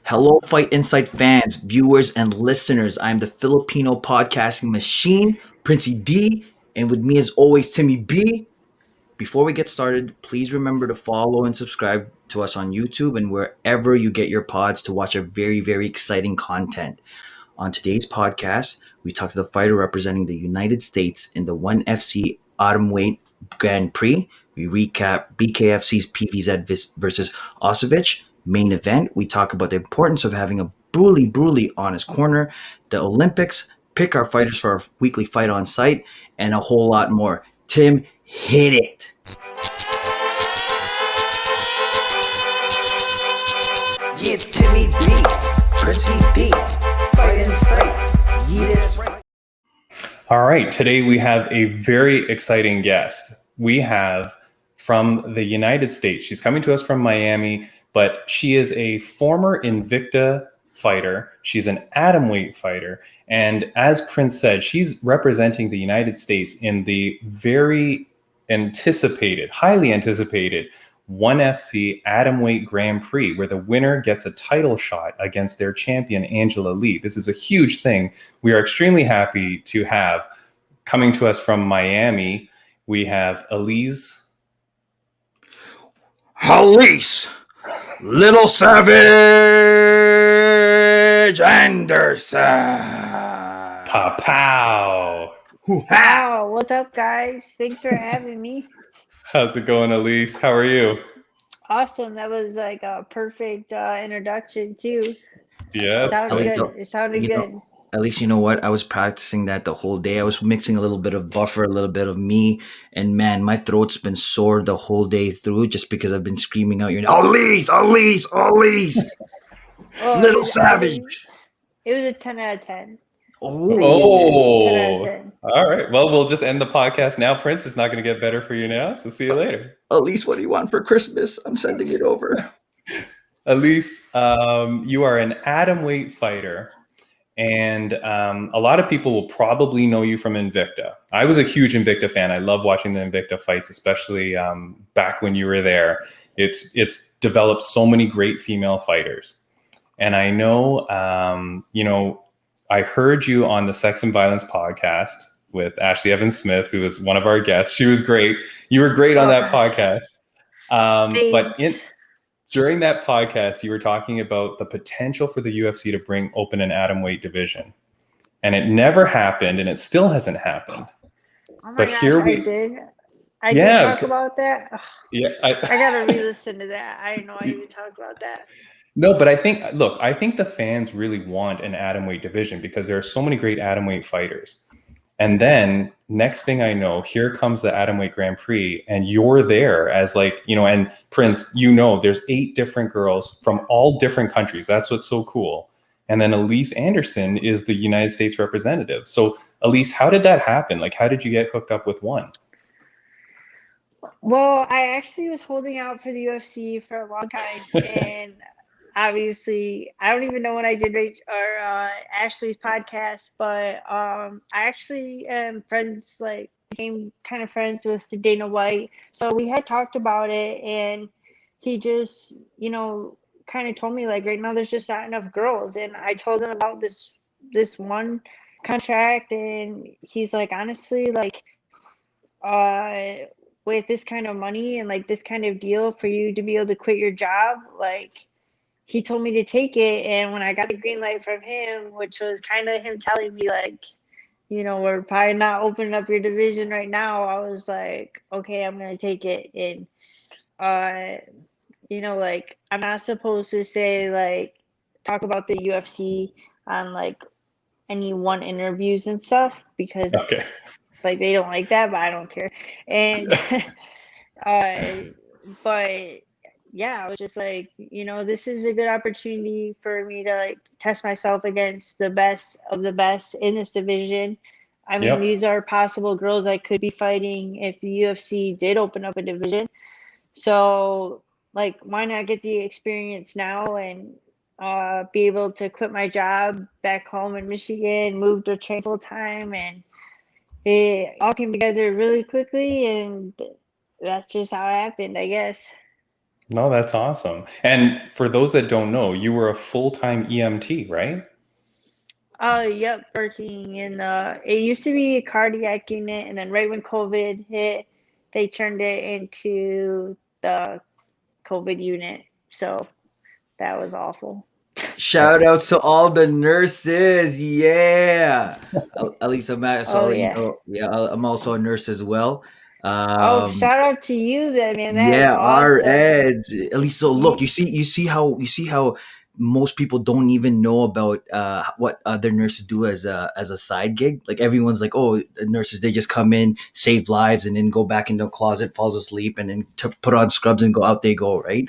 Hello, Fight Insight fans, viewers, and listeners. I'm the Filipino podcasting machine, Princey D, and with me, as always, Timmy B. Before we get started, please remember to follow and subscribe to us on YouTube and wherever you get your pods to watch our very, very exciting content. On today's podcast, we talk to the fighter representing the United States in the ONEfc Atomweight Grand Prix. We recap Bkfc's PVZ versus Ostovich main event. We talk about the importance of having a brutally honest corner, the Olympics, pick our fighters for our weekly fight on site, and a whole lot more. Tim, hit it. Yeah, it's Timmy B, Princey D, Fight Insight. Yeah. All right, today we have a very exciting guest. We have from the United States. She's coming to us from Miami, but she is a former Invicta fighter. She's an atomweight fighter. And as Prince said, she's representing the United States in the very highly anticipated ONEfc Atomweight Grand Prix, where the winner gets a title shot against their champion, Angela Lee. This is a huge thing. We are extremely happy to have coming to us from Miami. We have Alyse. Lil Savage Anderson. Pow. Wow, what's up, guys? Thanks for having me. How's it going, Alyse? How are you? Awesome. That was like a perfect introduction, too. Yes. It sounded good. At least you know what? I was practicing that the whole day. I was mixing a little bit of buffer, a little bit of me, and man, my throat's been sore the whole day through just because I've been screaming out your name. Alyse! Lil Savage! It was a 10 out of 10. Oh. 10 out of 10. All right. Well, we'll just end the podcast now. Prince, it's not going to get better for you now, so see you later. Alyse, what do you want for Christmas? I'm sending it over. Alyse, you are an atomweight fighter. And a lot of people will probably know you from Invicta. I was a huge Invicta fan. I love watching the Invicta fights, especially back when you were there. It's developed so many great female fighters. And I know, I heard you on the Sex and Violence podcast with Ashley Evans Smith, who was one of our guests. She was great. You were great on that podcast. During that podcast, you were talking about the potential for the UFC to open an atomweight division. And it never happened, and it still hasn't happened. Oh my gosh, I did. I did talk about that. Yeah, I got to re-listen to that. I didn't know I even talked about that. No, but I think the fans really want an atomweight division because there are so many great atomweight fighters. And then next thing I know, here comes the Atomweight Grand Prix, and you're there as and Prince, there's 8 different girls from all different countries. That's what's so cool. And then Alyse Anderson is the United States representative. So Alyse, how did that happen? Like, how did you get hooked up with one? Well, I actually was holding out for the UFC for a long time, and obviously, I don't even know when I did Ashley's podcast, but I actually am became kind of friends with Dana White. So we had talked about it, and he just, kind of told me right now there's just not enough girls. And I told him about this one contract, and he's like, honestly, with this kind of money and this kind of deal for you to be able to quit your job, he told me to take it. And when I got the green light from him, which was kind of him telling me we're probably not opening up your division right now, I was like, okay, I'm going to take it. And, I'm not supposed to say talk about the UFC on any one interviews and stuff because they don't like that, but I don't care. And, but yeah, I was just this is a good opportunity for me to test myself against the best of the best in this division. I mean, These are possible girls I could be fighting if the UFC did open up a division. So why not get the experience now and be able to quit my job back home in Michigan, move to train full time, and it all came together really quickly, and that's just how it happened, I guess. No, that's awesome. And for those that don't know, you were a full-time EMT, right? Yep, working in it used to be a cardiac unit, and then right when COVID hit, they turned it into the COVID unit. So that was awful. Shout outs to all the nurses. Yeah. At least I'm Oh sorry, yeah. I'm also a nurse as well. Oh, Um, shout out to you then, man. That is Yeah, our awesome. ads. At least so look, You, you see how most people don't even know about what other nurses do as a side gig. Like everyone's like, oh, the nurses, they just come in, save lives, and then go back into a closet, falls asleep, and then put on scrubs and go out they go, right?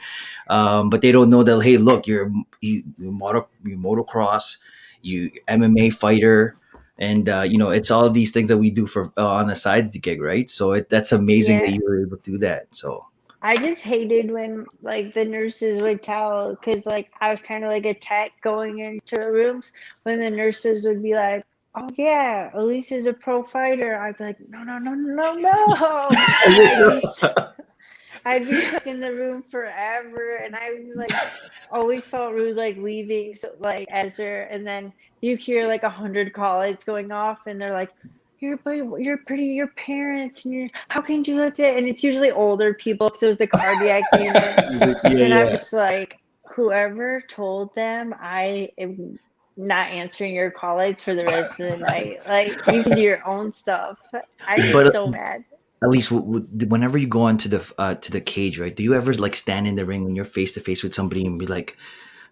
But they don't know that, hey, look, you motocross, you MMA fighter, and it's all these things that we do for on the side gig, right? So that's amazing that yeah. you were able to do that. So I just hated when like the nurses would tell, because like I was kind of like a tech going into the rooms, when the nurses would be like, "Oh yeah, Alyse is a pro fighter." I'd be like, "No, no, no, no, no!" And I'd be stuck in the room forever, and I would like always felt rude like leaving, so like as there, and then you hear like 100 call lights going off, and they're like, you're pretty, your parents, and you're, how can you let that? And it's usually older people because it was a cardiac unit, yeah, and I'm yeah. just like, whoever told them I am not answering your call lights for the rest of the night, like you can do your own stuff. I'd be But so mad. at least whenever you go onto the cage, right? Do you ever like stand in the ring when you're face to face with somebody and be like,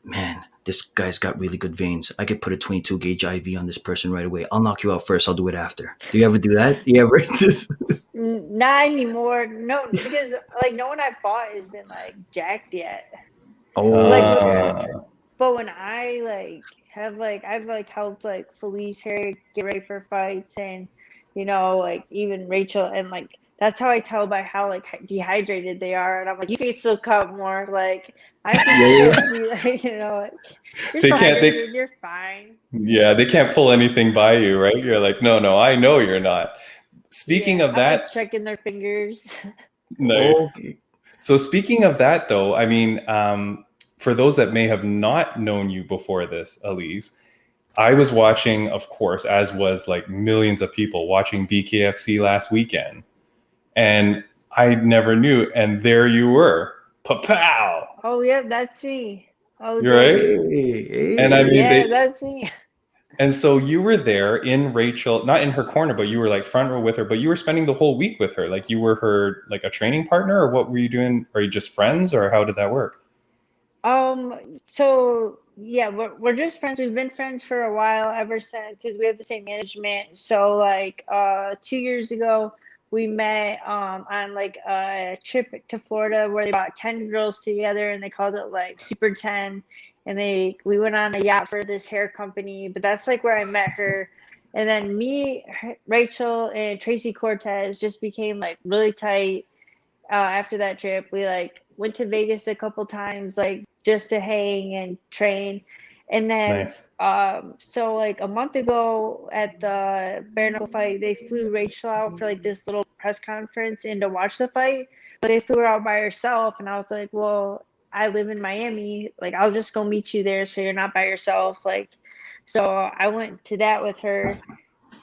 man, this guy's got really good veins. I could put a 22 gauge IV on this person right away. I'll knock you out first. I'll do it after. Do you ever do that? Do you ever? Not anymore. No, because like no one I fought has been like jacked yet. Like, Oh, Uh, but when I like have like I've like helped like Felice Harry get ready for fights, and like even Rachel, and like that's how I tell by how like dehydrated they are, and I'm like, you can still cut more. Like I can yeah, still yeah. see like like you're they still can't. hydrated, you're fine. They can't pull anything by you, right? You're like, no, no, I know you're not. Speaking Yeah, of I'm like that, checking their fingers. nice. Okay. So speaking of that, though, I mean, for those that may have not known you before this, Alyse, I was watching, of course, as was like millions of people watching BKFC last weekend, and I never knew, and there you were, pow, Oh yeah, that's me. Oh you're right. dang. Hey, And I mean, hey. Yeah, that's me. and so you were there in Rachel, not in her corner, but you were like front row with her, but you were spending the whole week with her. Like you were her, like a training partner, or what were you doing? Are you just friends, or how did that work? So yeah, we're just friends. We've been friends for a while, ever since, because we have the same management. So like 2 years ago, we met on like a trip to Florida where they brought 10 girls together, and they called it like Super 10. And we went on a yacht for this hair company, but that's like where I met her. And then Rachel, and Tracy Cortez just became like really tight after that trip. We like went to Vegas a couple times, like just to hang and train. And then, Nice. so like a month ago at the bare knuckle fight, they flew Rachel out for like this little press conference and to watch the fight, but they flew her out by herself. And I was like, well, I live in Miami. Like, I'll just go meet you there so you're not by yourself. Like, so I went to that with her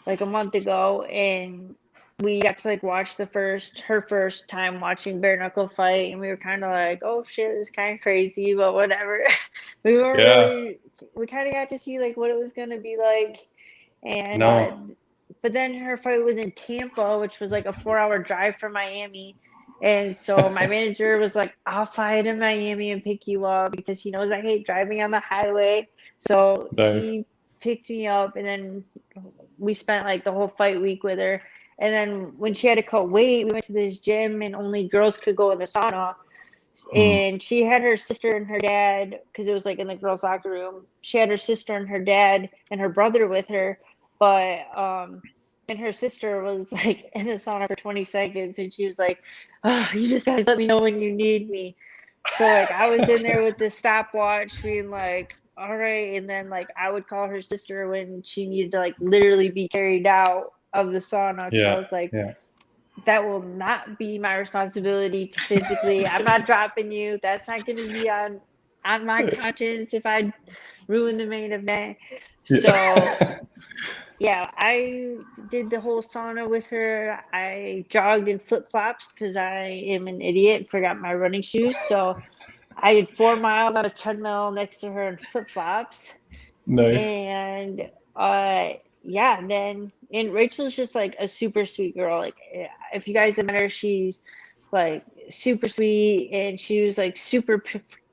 like a month ago, and we got to like watch her first time watching bare knuckle fight, and we were kind of like, oh shit, this is kind of crazy, but whatever. we weren't Yeah. really we kind of got to see like what it was going to be like. And No. but then her fight was in Tampa, which was like a 4-hour drive from Miami. And so my manager was like, I'll fly to Miami and pick you up, because he knows I hate driving on the highway. So Nice. he picked me up, and then we spent like the whole fight week with her. And then when she had to cut weight, we went to this gym, and only girls could go in the sauna. Hmm. And she had her sister and her dad, because it was like in the girls' locker room. She had her sister and her dad and her brother with her, but and her sister was like in the sauna for 20 seconds, and she was like, oh, you just guys let me know when you need me. So like I was in there with the stopwatch being like, all right, and then like I would call her sister when she needed to like literally be carried out of the sauna, because I Yeah. was like, Yeah. that will not be my responsibility to physically. I'm not dropping you. That's not going to be on my conscience if I ruin the main event. So yeah, I did the whole sauna with her. I jogged in flip flops because I am an idiot. Forgot my running shoes, so I did 4 miles on a treadmill next to her in flip flops. Nice. And yeah, and Rachel's just like a super sweet girl. Like if you guys have met her, she's like super sweet, and she was like super,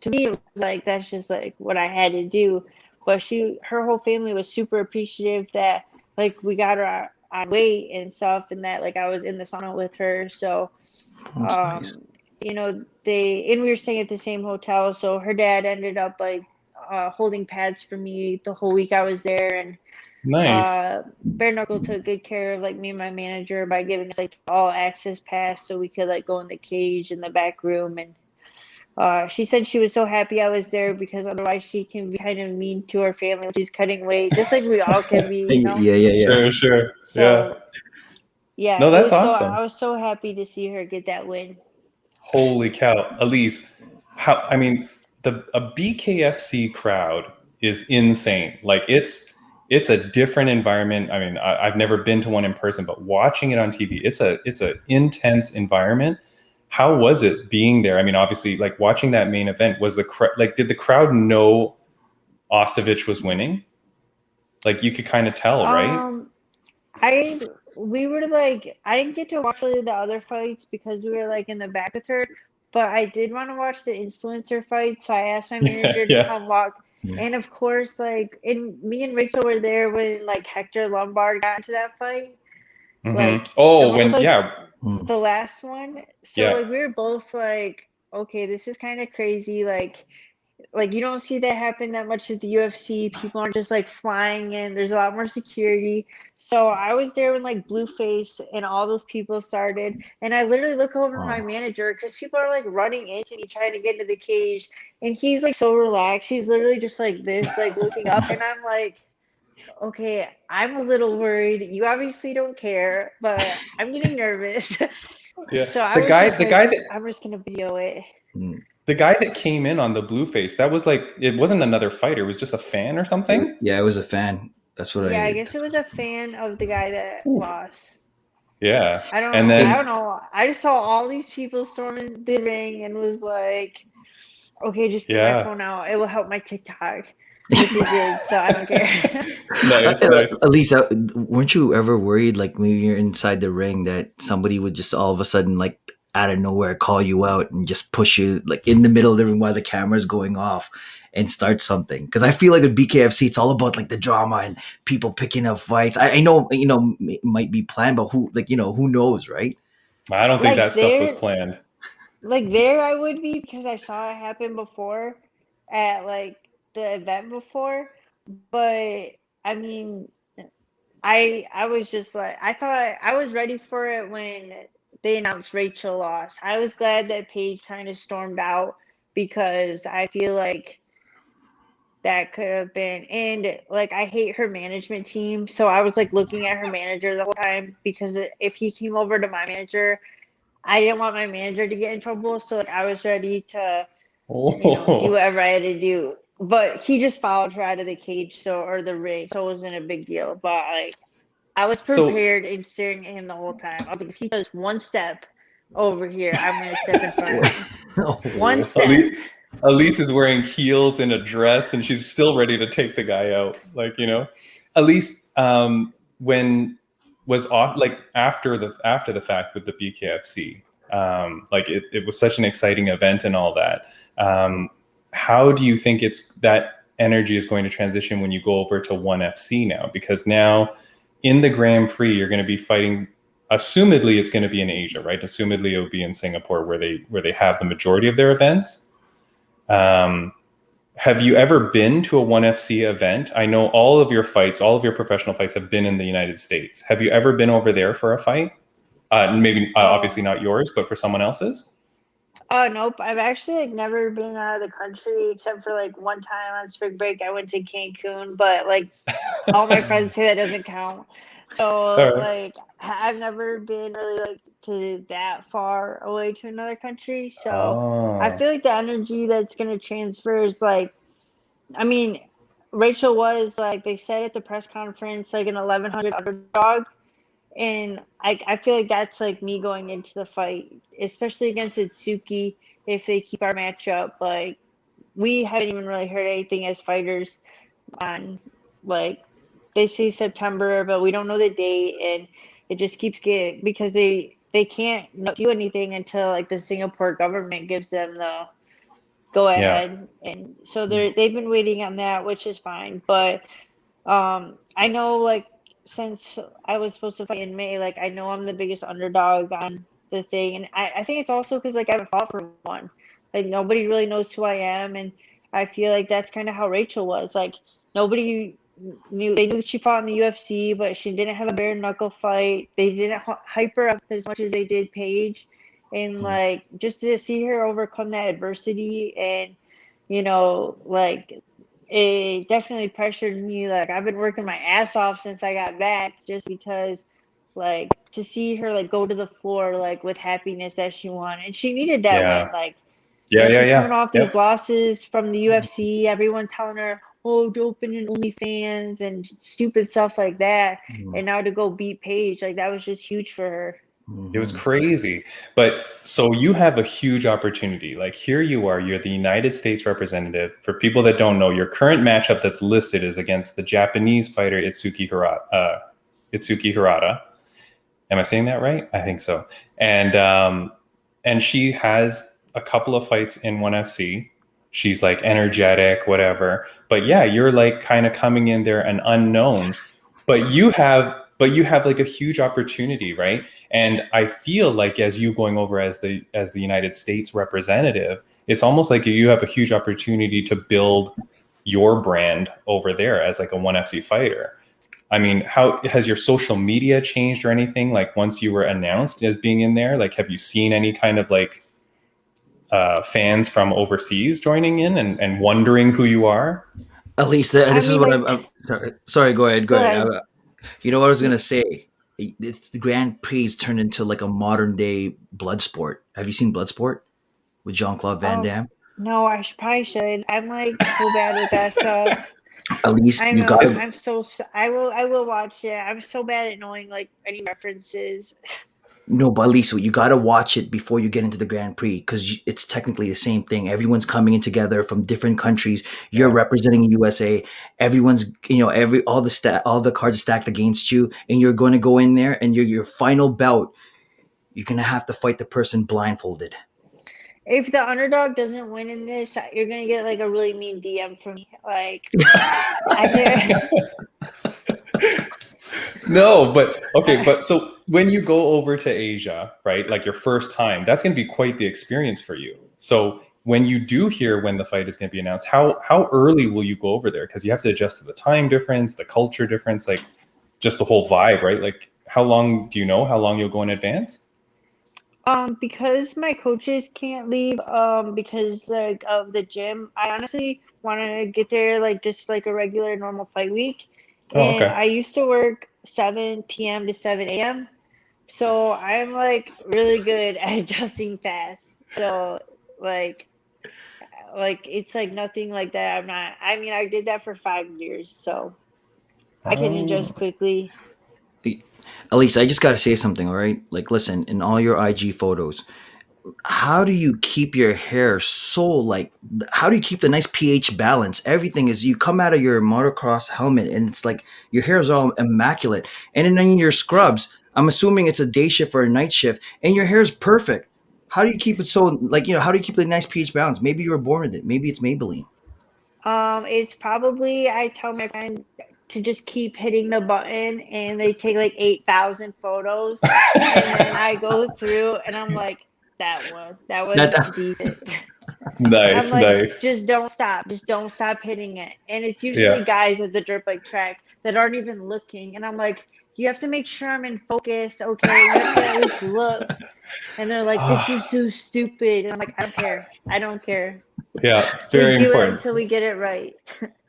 to me it was like that's just like what I had to do. But her whole family was super appreciative that like we got her on weight and stuff, and that like I was in the sauna with her. So Nice. you know, we were staying at the same hotel, so her dad ended up like holding pads for me the whole week I was there, and Nice. Bare Knuckle took good care of like me and my manager by giving us like all access pass so we could like go in the cage in the back room. And she said she was so happy I was there because otherwise she can be kind of mean to her family when she's cutting weight, just like we all can be, you know. Sure. Yeah. So yeah, No, it that's was so awesome. I was so happy to see her get that win. Holy cow, Alyse! I mean, a Bkfc crowd is insane. Like it's a different environment. I mean, I've never been to one in person, but watching it on TV, it's a intense environment. How was it being there? I mean, obviously, like watching that main event, was did the crowd know Ostovich was winning? Like you could kind of tell, right? We were like, I didn't get to watch really the other fights because we were like in the back with her, but I did want to watch the influencer fight, so I asked my manager to come walk. Yeah. And of course, like, me and Rachel were there when like Hector Lombard got into that fight. Like, the last one. So like we were both like, okay, this is kind of crazy. Like you don't see that happen that much at the UFC. People aren't just like flying in. There's a lot more security. So I was there when like Blueface and all those people started, and I literally look over to my manager because people are like running into me trying to get into the cage, and he's like so relaxed. He's literally just like this, like looking up, and I'm like, okay, I'm a little worried. You obviously don't care, but I'm getting nervous. Yeah. So the guy that I'm just gonna video it. The guy that came in on the Blueface, that was like, it wasn't another fighter. It was just a fan or something. Yeah, it was a fan. That's what I guess it was a fan of the guy that lost. Yeah. I don't know. I just saw all these people storming the ring and was like, okay, just get my phone out. It will help my TikTok. Which it did, so I don't care. Nice. Alyse, weren't you ever worried, like when you're inside the ring, that somebody would just all of a sudden, like out of nowhere, call you out and just push you like in the middle of the ring while the camera's going off and start something? Because I feel like with BKFC, it's all about like the drama and people picking up fights. I know, it might be planned, but who knows, right? I don't think that stuff was planned. Like there, I would be because I saw it happen before at like the event before, but I mean, I was just like, I thought I was ready for it when they announced Rachael lost. I was glad that Paige kind of stormed out because I feel like that could have been, and like I hate her management team, so I was like looking at her manager the whole time because if he came over to my manager, I didn't want my manager to get in trouble, so like I was ready to do whatever I had to do. But he just followed her out of the cage, or the ring, so it wasn't a big deal. But like, I was prepared and staring at him the whole time. I was like, if he does one step over here, I'm gonna step in front of him. One step. Alyse is wearing heels and a dress, and she's still ready to take the guy out. Like, Alyse, when was off, like after the fact with the BKFC, like it was such an exciting event and all that. How do you think that energy is going to transition when you go over to ONEfc now? Because now in the Grand Prix, you're going to be fighting, assumedly it's going to be in Asia, right? Assumedly it will be in Singapore where they have the majority of their events. Have you ever been to a ONEfc event? I know all of your professional fights have been in the United States. Have you ever been over there for a fight? Maybe obviously not yours, but for someone else's? Oh, nope. I've actually like never been out of the country except for like one time on spring break. I went to Cancun, but like all my friends say that doesn't count. So like I've never been really like to that far away to another country. So I feel like the energy that's going to transfer is like, I mean, Rachael was like they said at the press conference like an 1100 underdog, and I feel like that's like me going into the fight, especially against Itsuki if they keep our matchup. Like we haven't even really heard anything as fighters on like they say September, but we don't know the date, and it just keeps getting because they can't do anything until like the Singapore government gives them the go ahead, and so they've been waiting on that, which is fine. But I know like since I was supposed to fight in May, like I know I'm the biggest underdog on the thing, and I think it's also because like I haven't fought for one, like nobody really knows who I am, and I feel like that's kind of how Rachael was. Like nobody knew they knew that she fought in the UFC, but she didn't have a bare knuckle fight. They didn't hype her up as much as they did Paige. And like just to see her overcome that adversity, and you know, like it definitely pressured me. Like I've been working my ass off since I got back, just because like to see her like go to the floor like with happiness that she won, and she needed that win. Like you know, she's coming off these losses from the UFC, everyone telling her, oh, to open an OnlyFans and stupid stuff like that, and now to go beat Paige, like that was just huge for her. It was crazy. But so you have a huge opportunity. Like here you are, you're the United States representative. For people that don't know, your current matchup that's listed is against the Japanese fighter Itsuki Hirata. Am I saying that right? I think so. And she has a couple of fights in ONEfc. She's like energetic, whatever. But yeah, you're like kind of coming in there an unknown. But you have like a huge opportunity, right? And I feel like as you going over as the United States representative, it's almost like you have a huge opportunity to build your brand over there as like a ONEfc fighter. I mean, how has your social media changed or anything? Like once you were announced as being in there, like have you seen any kind of like fans from overseas joining in and wondering who you are? Alyse, this is what I'm sorry. Go ahead. You know what I was gonna say? It's the Grand Prix turned into like a modern day blood sport. Have you seen Bloodsport with Jean-Claude Van Damme? No, probably should. I'm like so bad with that stuff. Alyse, I you know. gotta. I will watch it. I'm so bad at knowing like any references. No, but Alyse, you gotta watch it before you get into the Grand Prix because it's technically the same thing. Everyone's coming in together from different countries. You're representing USA. Everyone's, all the cards are stacked against you, and you're going to go in there and your final bout. You're gonna have to fight the person blindfolded. If the underdog doesn't win in this, you're gonna get like a really mean DM from me. Like, I can't. No, but okay, but so when you go over to Asia, right, like your first time, that's going to be quite the experience for you. So when you do hear when the fight is going to be announced, how early will you go over there? Because you have to adjust to the time difference, the culture difference, like just the whole vibe, right? Like how long do you know how long you'll go in advance? Because my coaches can't leave, because like of the gym, I honestly want to get there like just like a regular normal fight week. And I used to work 7 p.m. to 7 a.m. So I'm like really good at adjusting fast. So like it's like nothing like that. I mean, I did that for 5 years, so I can adjust quickly. Alyse, I just gotta say something, all right? Like, listen, in all your IG photos, how do you keep your hair so like? How do you keep the nice pH balance? Everything is you come out of your motocross helmet and it's like your hair is all immaculate, and then in your scrubs, I'm assuming it's a day shift or a night shift, and your hair is perfect. How do you keep it so like how do you keep the nice pH balance? Maybe you were born with it. Maybe it's Maybelline. It's probably I tell my friend to just keep hitting the button, and they take like 8,000 photos, and then I go through and I'm like, that was decent. Nice, I'm like, nice. just don't stop hitting it. And it's usually guys at the dirt bike track that aren't even looking, and I'm like, you have to make sure I'm in focus, okay? You have to at least look. And they're like, this is so stupid. And I'm like, I don't care. Yeah, very we do important. it until we get it right.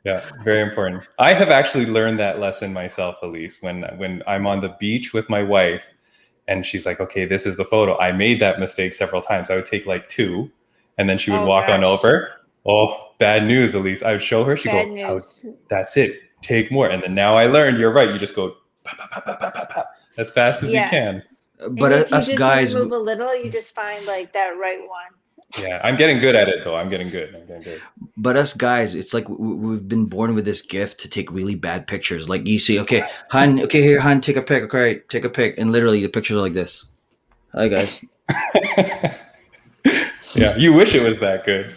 Yeah, very important. I have actually learned that lesson myself, Alyse, when I'm on the beach with my wife And she's like, okay, this is the photo. I made that mistake several times. I would take like 2, and then she would walk on over. Oh, bad news, Alyse. I would show her. She'd Bad go, news. that's it. Take more. And then now I learned, you're right. You just go pop, pop, pop, pop, pop, pop, pop, as fast as you can. But and if you us just guys, move a little, you just find like that right one. Yeah, I'm getting good at it though. I'm getting good. but us guys, it's like we've been born with this gift to take really bad pictures. Like you see, okay, hun, okay, here, hun, take a pic. Okay, take a pic, and literally the pictures are like this. Hi, guys. Yeah, you wish it was that good.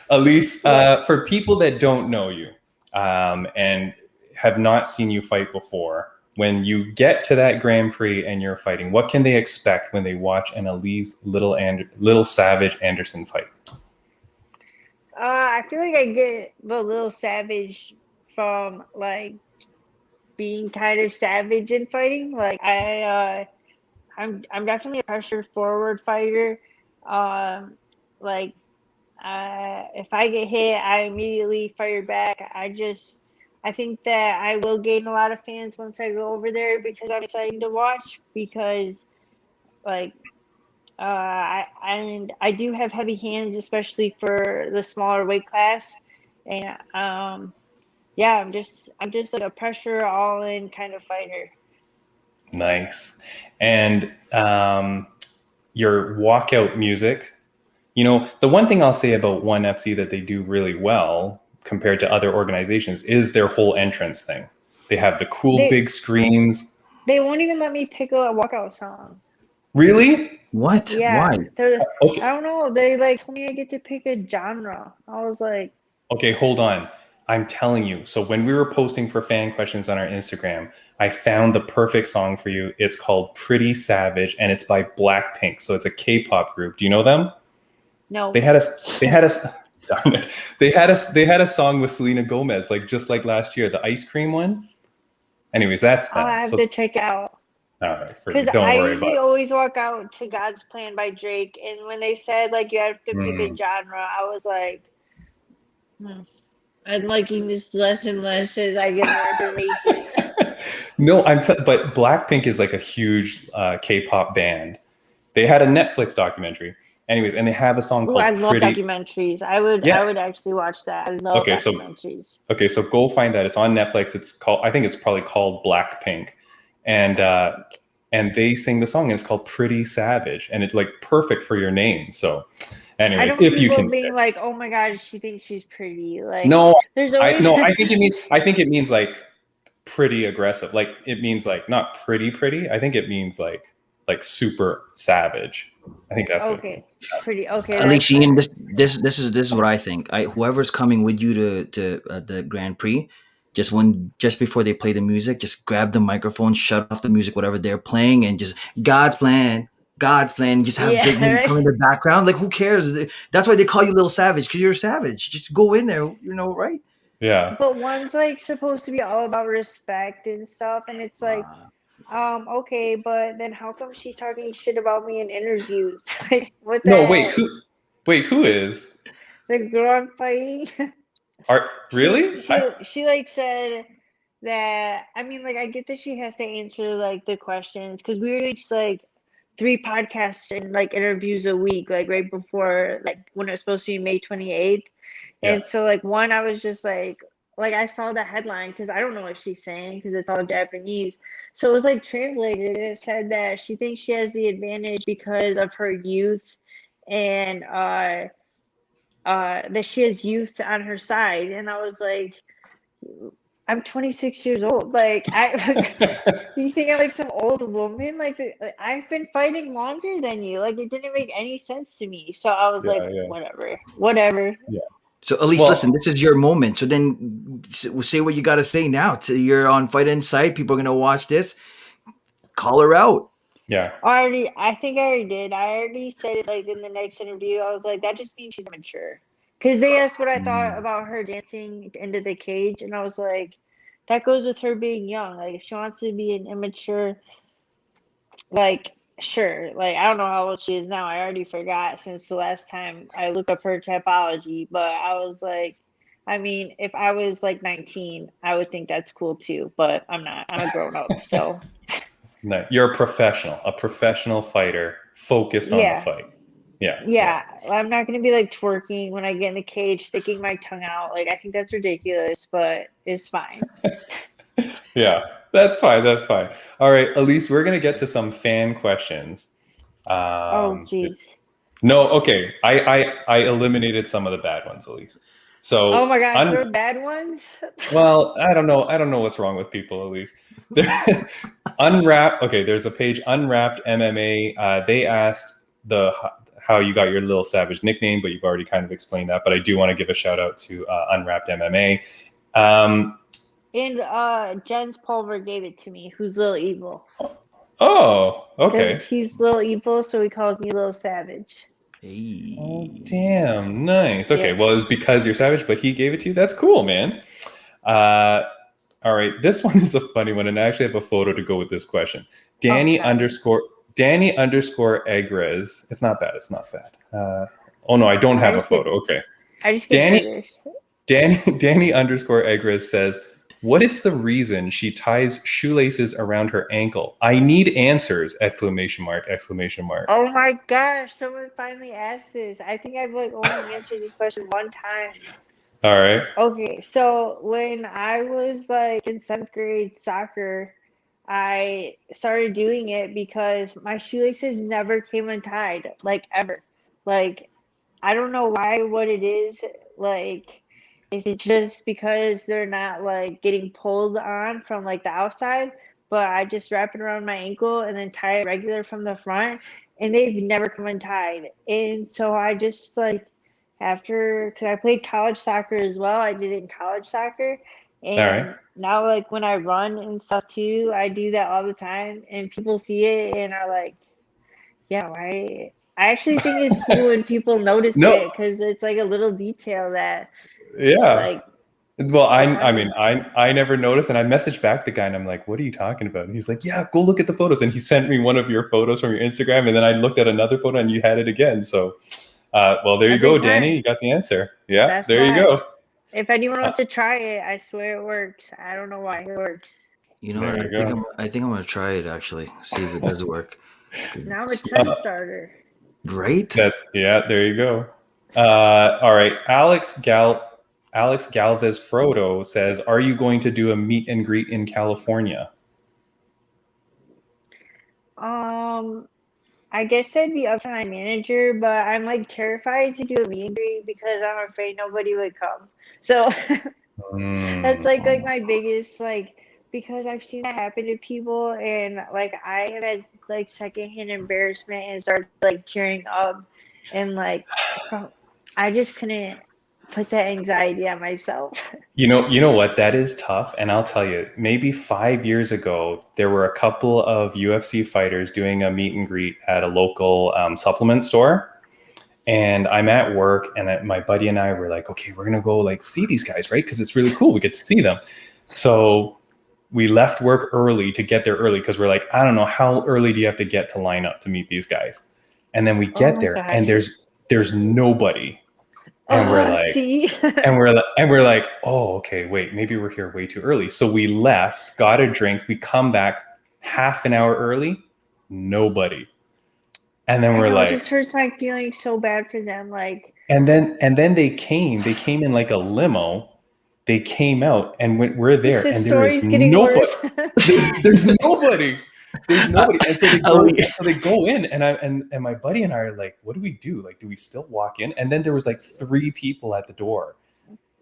Alyse, for people that don't know you and have not seen you fight before, when you get to that Grand Prix and you're fighting, what can they expect when they watch an Alyse Lil Savage Anderson fight? I feel like I get the Lil Savage from like being kind of savage in fighting. Like I'm definitely a pressure forward fighter. Like if I get hit, I immediately fire back. I think that I will gain a lot of fans once I go over there because I'm excited to watch because like I do have heavy hands, especially for the smaller weight class, and yeah, I'm just like a pressure all in kind of fighter. Nice. And your walkout music, you know, the one thing I'll say about ONEFC that they do really well compared to other organizations is their whole entrance thing. They have the cool big screens. They won't even let me pick a walkout song. Really? What? Yeah. Why? Okay. I don't know. They like told me I get to pick a genre. I was like, okay, hold on. I'm telling you. So when we were posting for fan questions on our Instagram, I found the perfect song for you. It's called Pretty Savage and it's by Blackpink. So it's a K-pop group. Do you know them? No. They had a song with Selena Gomez, like just like last year, the ice cream one. Anyways, that's them. I'll have to check out. Because I usually always walk out to God's Plan by Drake, and when they said like you have to pick a genre, I was like, I'm liking this less and less as I get more information. No, but Blackpink is like a huge K-pop band. They had a Netflix documentary. Anyways, and they have a song called I love documentaries. I would actually watch that. I love documentaries. So go find that. It's on Netflix. I think it's probably called Blackpink. And they sing the song and it's called Pretty Savage. And it's like perfect for your name. So anyways, if you can being like, oh my God, she thinks she's pretty. Like no, there's always I think it means like pretty aggressive. Like it means like not pretty. I think it means like super savage. I think that's okay. Pretty okay. At least Ian, this is what I think. Whoever's coming with you to the Grand Prix, just before they play the music, just grab the microphone, shut off the music, whatever they're playing, and just God's plan, just have Drake come in the background. Like who cares? That's why they call you Lil Savage, because you're a savage. Just go in there, right? Yeah. But one's like supposed to be all about respect and stuff, and it's like. Okay, but then how come she's talking shit about me in interviews? Like, what the hell? Who is? The girl I'm fighting. Really? She like said that, I mean, like, I get that she has to answer, like, the questions, because we reached, like, 3 podcasts and, like, interviews a week, like, right before, like, when it was supposed to be May 28th. Yeah. And so, like, one, I was just, like, I saw the headline because I don't know what she's saying because it's all Japanese. So it was like translated and it said that she thinks she has the advantage because of her youth and that she has youth on her side. And I was like, I'm 26 years old. Like, you think I'm like some old woman? Like, I've been fighting longer than you. Like, it didn't make any sense to me. So I was whatever. Yeah. So Alyse, listen, this is your moment. So then say what you got to say now. You're on Fight Insight. People are going to watch this. Call her out. Yeah. I think I already did. I already said it like in the next interview. I was like, that just means she's immature. Because they asked what I thought about her dancing into the cage. And I was like, that goes with her being young. Like, if she wants to be an immature, like, sure. Like, I don't know how old she is now. I already forgot since the last time I looked up her typology. But I was like, I mean, if I was like 19, I would think that's cool too. But I'm not. I'm a grown up. So. No, you're a professional fighter focused on the Yeah. fight. Yeah. Yeah, I'm not gonna be like twerking when I get in the cage, sticking my tongue out. Like I think that's ridiculous, but it's fine. Yeah, that's fine. That's fine. All right, Alyse, we're gonna get to some fan questions. Oh, jeez. No, okay. I eliminated some of the bad ones, Alyse. So Oh my gosh, those bad ones. well, I don't know what's wrong with people, Alyse. Unwrapped. Okay, there's a page, Unwrapped MMA. They asked how you got your Lil Savage nickname, but you've already kind of explained that. But I do want to give a shout out to Unwrapped MMA. And Jens Pulver gave it to me, who's Lil Evil. Oh, okay. Because he's Lil Evil, so he calls me Lil Savage. Hey. Oh, damn, nice. Okay, Yeah. well, it's because you're Savage, but he gave it to you. That's cool, man. All right, this one is a funny one, and I actually have a photo to go with this question. Danny underscore Egres. It's not bad. It's not bad. Oh no, I don't have a photo. Okay. I just get Danny underscore Egres says, "What is the reason she ties shoelaces around her ankle? I need answers!" Exclamation mark! Exclamation mark! Oh my gosh! Someone finally asked this. I think I've like only answered this question one time. All right. Okay, so when I was like in 7th grade soccer, I started doing it because my shoelaces never came untied, like ever. Like, I don't know what it is. Like, if it's just because they're not like getting pulled on from like the outside, but I just wrap it around my ankle and then tie it regular from the front, and they've never come untied. And so I just like, because I played college soccer as well, I did it in college soccer. And now, like, when I run and stuff too, I do that all the time. And people see it and are like, yeah, why? I actually think it's cool when people notice it because it's like a little detail that, like, well, I never noticed, and I messaged back the guy, and I'm like, "What are you talking about?" And he's like, "Yeah, go look at the photos." And he sent me one of your photos from your Instagram, and then I looked at another photo, and you had it again. So, well, there you go, Danny. You got the answer. Yeah, that's there you go. If anyone wants to try it, I swear it works. I don't know why it works. You know what? I think I'm gonna try it actually. See if it does work. Now I'm a trend starter. Right? There you go. All right, Alex Galvez Frodo says, "Are you going to do a meet and greet in California?" I guess I'd be up to my manager, but I'm like terrified to do a meet and greet because I'm afraid nobody would come. So that's like my biggest because I've seen that happen to people, and like I have had like secondhand embarrassment and started like tearing up, and like I just couldn't put that anxiety on myself. You know what? That is tough. And I'll tell you, maybe 5 years ago, there were a couple of UFC fighters doing a meet and greet at a local supplement store. And I'm at work, and my buddy and I were like, okay, we're going to go like see these guys, right? Because it's really cool. We get to see them. So we left work early to get there early because we're like, I don't know, how early do you have to get to line up to meet these guys? And then we get there, and there's nobody. And we're like, oh, okay, wait, maybe we're here way too early. So we left, got a drink, we come back half an hour early, nobody. And then we're like, it just hurts my feelings so bad for them. Like, and then they came in like a limo. They came out, and we're there, and there is nobody. There's nobody. There's nobody. And so they go in, and my buddy and I are like, what do we do? Like, do we still walk in? And then there was like 3 people at the door.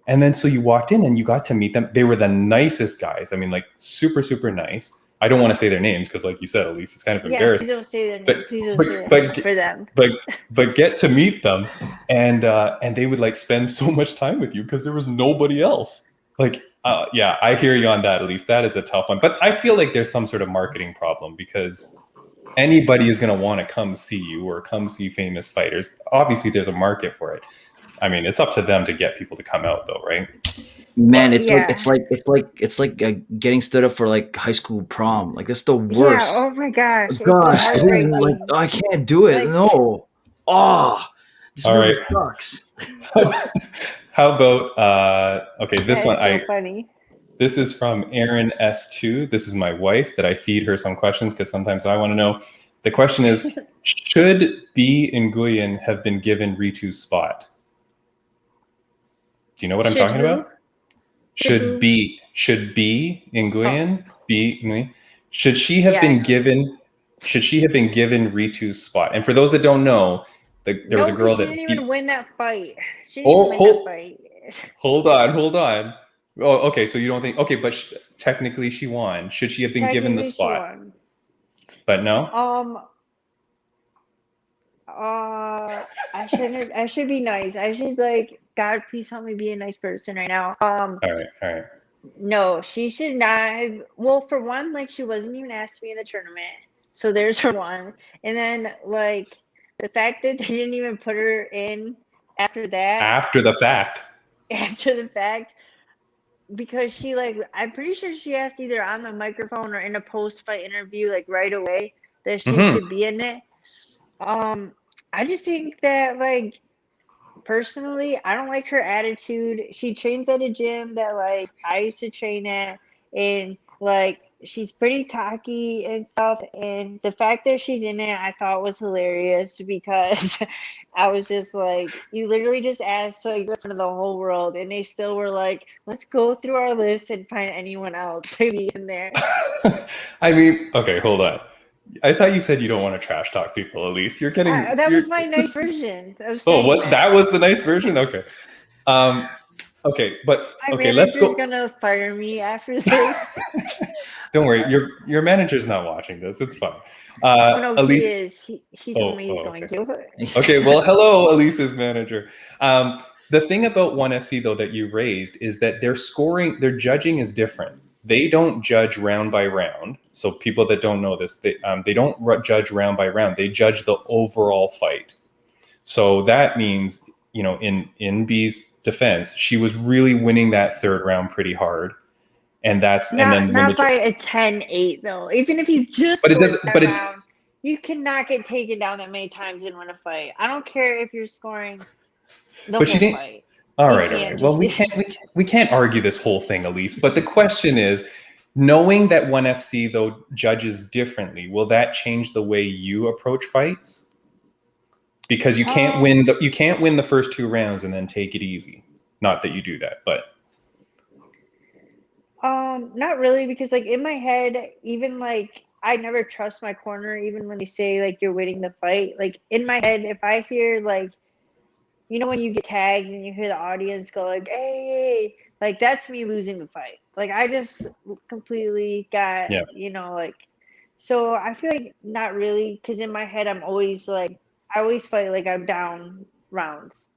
And then so you walked in and you got to meet them. They were the nicest guys. I mean, like super, super nice. I don't want to say their names because, like you said, Alyse, it's kind of embarrassing. Please don't say their names. Please don't say their names for them. But get to meet them, and they would like spend so much time with you because there was nobody else. Like, yeah, I hear you on that, Alyse. That is a tough one. But I feel like there's some sort of marketing problem because anybody is going to want to come see you or come see famous fighters. Obviously, there's a market for it. I mean, it's up to them to get people to come out, though, right? Man, it's like getting stood up for like high school prom. Like that's the worst. Yeah. Oh my gosh. Like, I can't do it. No. This movie sucks. How about okay? This one so funny. This is from Aaron S2. This is my wife that I feed her some questions because sometimes I want to know. The question is, should B. Nguyen have been given Ritu's spot? Do you know what I'm Should talking who? about? Should B. Nguyen be Nguyen? Should she have Yeah, I been know. given? Should she have been given Ritu's spot? And for those that don't know, there was a girl she that didn't beat. even win that fight. She didn't even win that fight. Hold on. Oh, okay. So you don't think? Okay, but technically she won. Should she have been given the Technically, she spot? won. But no. I should be nice. I should like, God, please help me be a nice person right now. All right. No, she should not have. Well, for one, like she wasn't even asked to be in the tournament. So there's her one. And then like the fact that they didn't even put her in after that. After the fact. Because she like, I'm pretty sure she asked either on the microphone or in a post-fight interview like right away that she should be in it. I just think that like personally, I don't like her attitude. She trains at a gym that like I used to train at, and like she's pretty cocky and stuff. And the fact that she's in it, I thought was hilarious because I was just like, you literally just asked like in front of the whole world, and they still were like, let's go through our list and find anyone else to be in there. I mean, okay, hold on. I thought you said you don't want to trash talk people, Alyse. You're getting that was my nice version of Oh, saying that was the nice version? Okay. Okay, but my okay, let's go. manager's gonna fire me after this. Don't worry, your manager's not watching this. It's fine. Oh no, Alyse, he is. He told me he's going to. Okay, well, hello, Alyse's manager. The thing about OneFC though that you raised is that their judging is different. They don't judge round by round. So people that don't know this, they don't judge round by round. They judge the overall fight. So that means, you know, in B's defense, she was really winning that third round pretty hard. And that's not by a 10-8 though. Even if you just round, you cannot get taken down that many times and win a fight. I don't care if you're scoring the whole fight. All right. Well, we can't argue this whole thing, Alyse. But the question is, knowing that OneFC though judges differently, will that change the way you approach fights? Because you can't win the first two rounds and then take it easy. Not that you do that, but not really, because like in my head, even like I never trust my corner, even when they say like you're winning the fight. Like in my head, if I hear like, you know, when you get tagged and you hear the audience go like, hey, like that's me losing the fight. Like I just completely got, you know, like, so I feel like not really, because in my head, I'm always like, I always fight like I'm down rounds.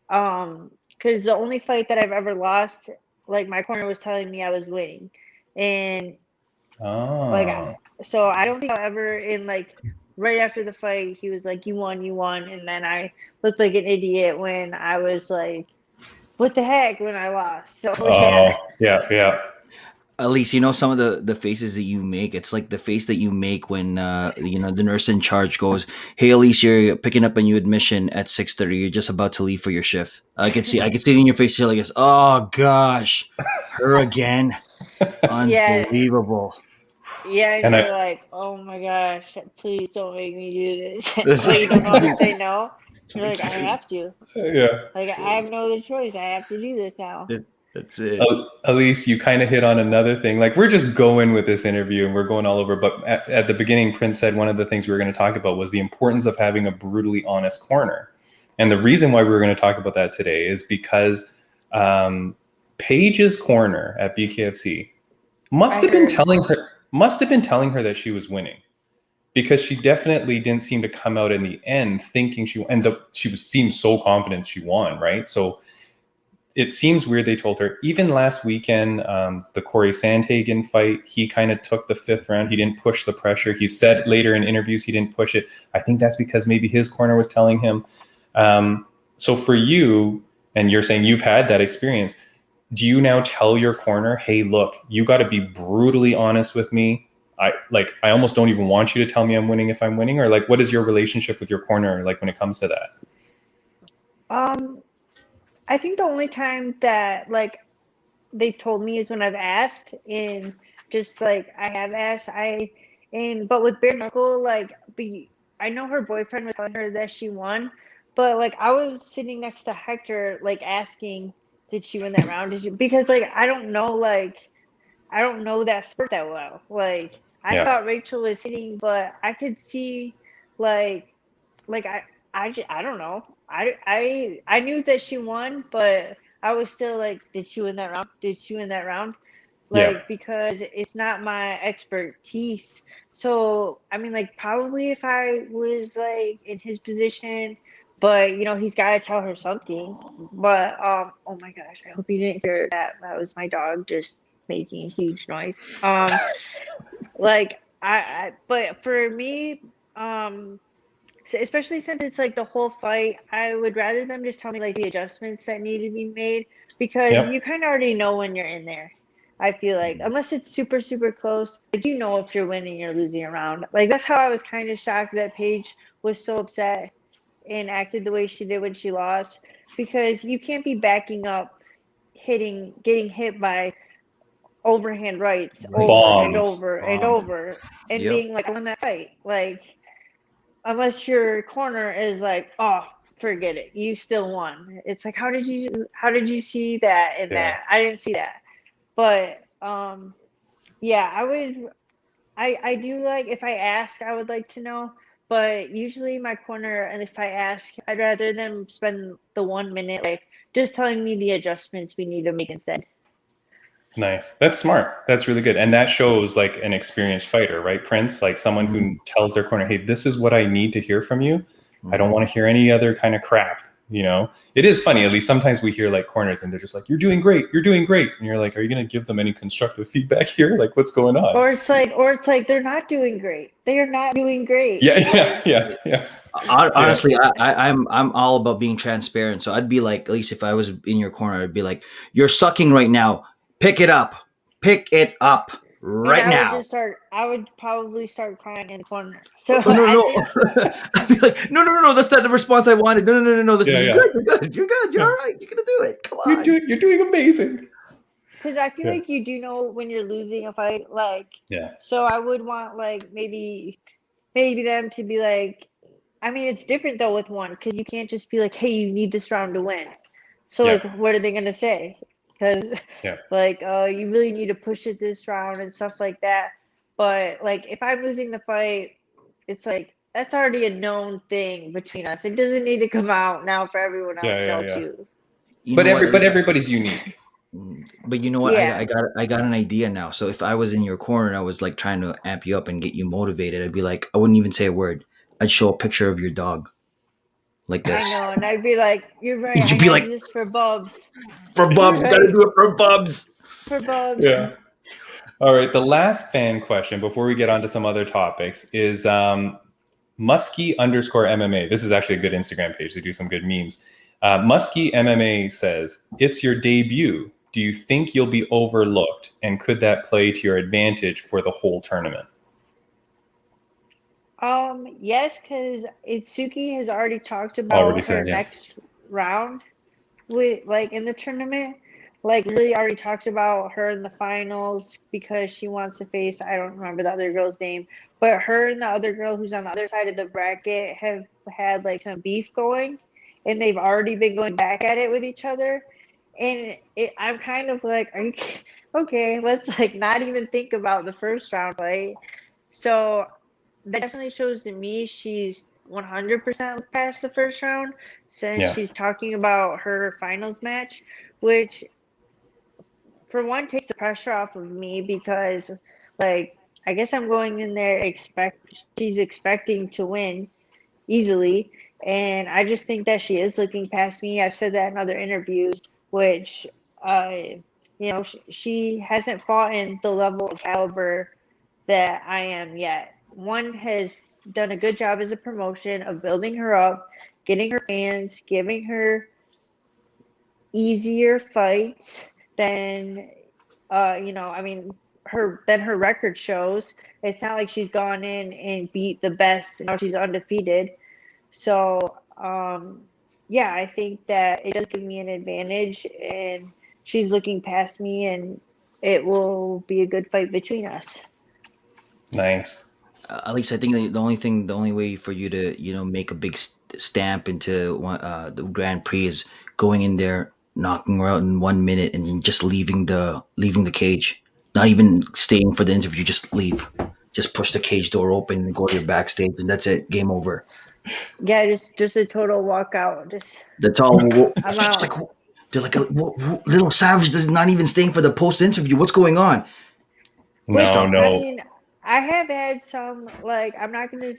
Because the only fight that I've ever lost, like my corner was telling me I was winning. And like, so I don't think I'll ever in like, right after the fight, he was like, you won. And then I looked like an idiot when I was like, what the heck when I lost. So yeah. Alyse, you know some of the faces that you make. It's like the face that you make when you know the nurse in charge goes, "Hey, Alyse, you're picking up a new admission at 6:30. You're just about to leave for your shift." I can see it in your face. You're like, "Oh gosh, her again." Unbelievable. Yeah, and you're like, oh my gosh, please don't make me do this. Like, you don't know how to say no. You're like, I have to. Yeah. Like, I have no other choice. I have to do this now. That's it. Alyse, you kind of hit on another thing. Like, we're just going with this interview and we're going all over. But at the beginning, Prince said one of the things we were going to talk about was the importance of having a brutally honest corner. And the reason why we were going to talk about that today is because Paige's corner at BKFC must have been telling her that she was winning, because she definitely didn't seem to come out in the end thinking she seemed so confident she won, right? So it seems weird they told her. Even last weekend, the Corey Sandhagen fight, he kind of took the fifth round. He didn't push the pressure. He said later in interviews he didn't push it. I think that's because maybe his corner was telling him. So for you, and you're saying you've had that experience, do you now tell your corner, hey, look, you got to be brutally honest with me? I almost don't even want you to tell me I'm winning if I'm winning? Or like, what is your relationship with your corner like when it comes to that? I think the only time that like they've told me is when I've asked, and just like I have asked, but with bare knuckle, like, I know her boyfriend was telling her that she won, but like I was sitting next to Hector, like asking, did she win that round? Did you? Because like I don't know that sport that well. Like I Yeah. thought Rachel was hitting, but I could see like like I don't know. I knew that she won, but I was still like, did she win that round? Did she win that round? Yeah. Like, because it's not my expertise. So I mean, like, probably if I was like in his position, but he's got to tell her something. But oh my gosh, I hope you didn't hear that. That was my dog just making a huge noise. Like but for me, especially since it's like the whole fight, I would rather them just tell me like the adjustments that need to be made, because Yep. you kind of already know when you're in there. I feel like unless it's super super close, like if you're winning or losing a round. Like that's how I was kind of shocked that Paige was so upset and acted the way she did when she lost, because you can't be backing up getting hit by overhand rights over and Bombs. over and over and Yep. being like, I won that fight. Like, unless your corner is like, oh, forget it, you still won. It's like, how did you see that in Yeah. that? I didn't see that. But yeah, I do, like, if I ask, I would like to know. But usually my corner, and if I ask, I'd rather them spend the 1 minute like just telling me the adjustments we need to make instead. Nice. That's smart. That's really good. And that shows like an experienced fighter, right, Prince? Like someone who tells their corner, hey, this is what I need to hear from you. I don't want to hear any other kind of crap. It is funny. At least sometimes we hear like corners and they're just like, you're doing great. You're doing great. And you're like, are you going to give them any constructive feedback here? Like, what's going on? Or it's like they're not doing great. They are not doing great. Yeah. Yeah. Honestly, I'm all about being transparent. So I'd be like, at least if I was in your corner, I'd be like, "You're sucking right now. Pick it up. Pick it up right And now." I would probably start crying in the corner. So Oh, no. I'd be like, no. That's not the response I wanted. No. Listen, Yeah. you're good. You're good. You're all right. You're gonna do it. Come on. You're doing amazing. because I feel Yeah. like you do know when you're losing a fight, like, Yeah. so I would want like maybe them to be like, I mean, it's different though with one, because you can't just be like, hey, you need this round to win. So Yeah. like, what are they gonna say? Because Yeah. like, you really need to push it this round and stuff like that. But like, if I'm losing the fight, it's like that's already a known thing between us. It doesn't need to come out now for everyone else to help you. You But know what? everybody's unique. But you know what? Yeah. I got an idea now. So if I was in your corner and I was like trying to amp you up and get you motivated, I'd be like, I wouldn't even say a word. I'd show a picture of your dog, like this. I know, and I'd be like, "You're right. And I you'd be gotta like, do this for Bubs. for Bubs, You're gotta right. do it for Bubs. For Bubs." Yeah. All right. The last fan question before we get on to some other topics is Muskie_MMA. This is actually a good Instagram page. They do some good memes. Muskie MMA says, it's your debut. Do you think you'll be overlooked? And could that play to your advantage for the whole tournament? Yes, because Itsuki has already talked about next round with like in the tournament. Like really already talked about her in the finals because she wants to face, I don't remember the other girl's name, but her and the other girl who's on the other side of the bracket have had like some beef going, and they've already been going back at it with each other. And I'm kind of like, are you okay? Let's like not even think about the first round fight. So that definitely shows to me she's 100% past the first round, since she's talking about her finals match, which for one takes the pressure off of me, because like I guess I'm going in there she's expecting to win easily, and I just think that she is looking past me. I've said that in other interviews, which she hasn't fought in the level of caliber that I am yet. One has done a good job as a promotion of building her up, getting her fans, giving her easier fights than her record shows. It's not like she's gone in and beat the best and now she's undefeated. So I think that it does give me an advantage, and she's looking past me, and it will be a good fight between us. Nice. At least I think the only way for you to make a big stamp into the Grand Prix is going in there, knocking her out in 1 minute, and then just leaving the cage. Not even staying for the interview, just leave. Just push the cage door open and go to your backstage, and that's it. Game over. Yeah, just a total walkout. That's all. I'm Just out. like they're like Little Savage is not even staying for the post interview. What's going on? Which, No, I no. mean, I have had some, like, I'm not gonna.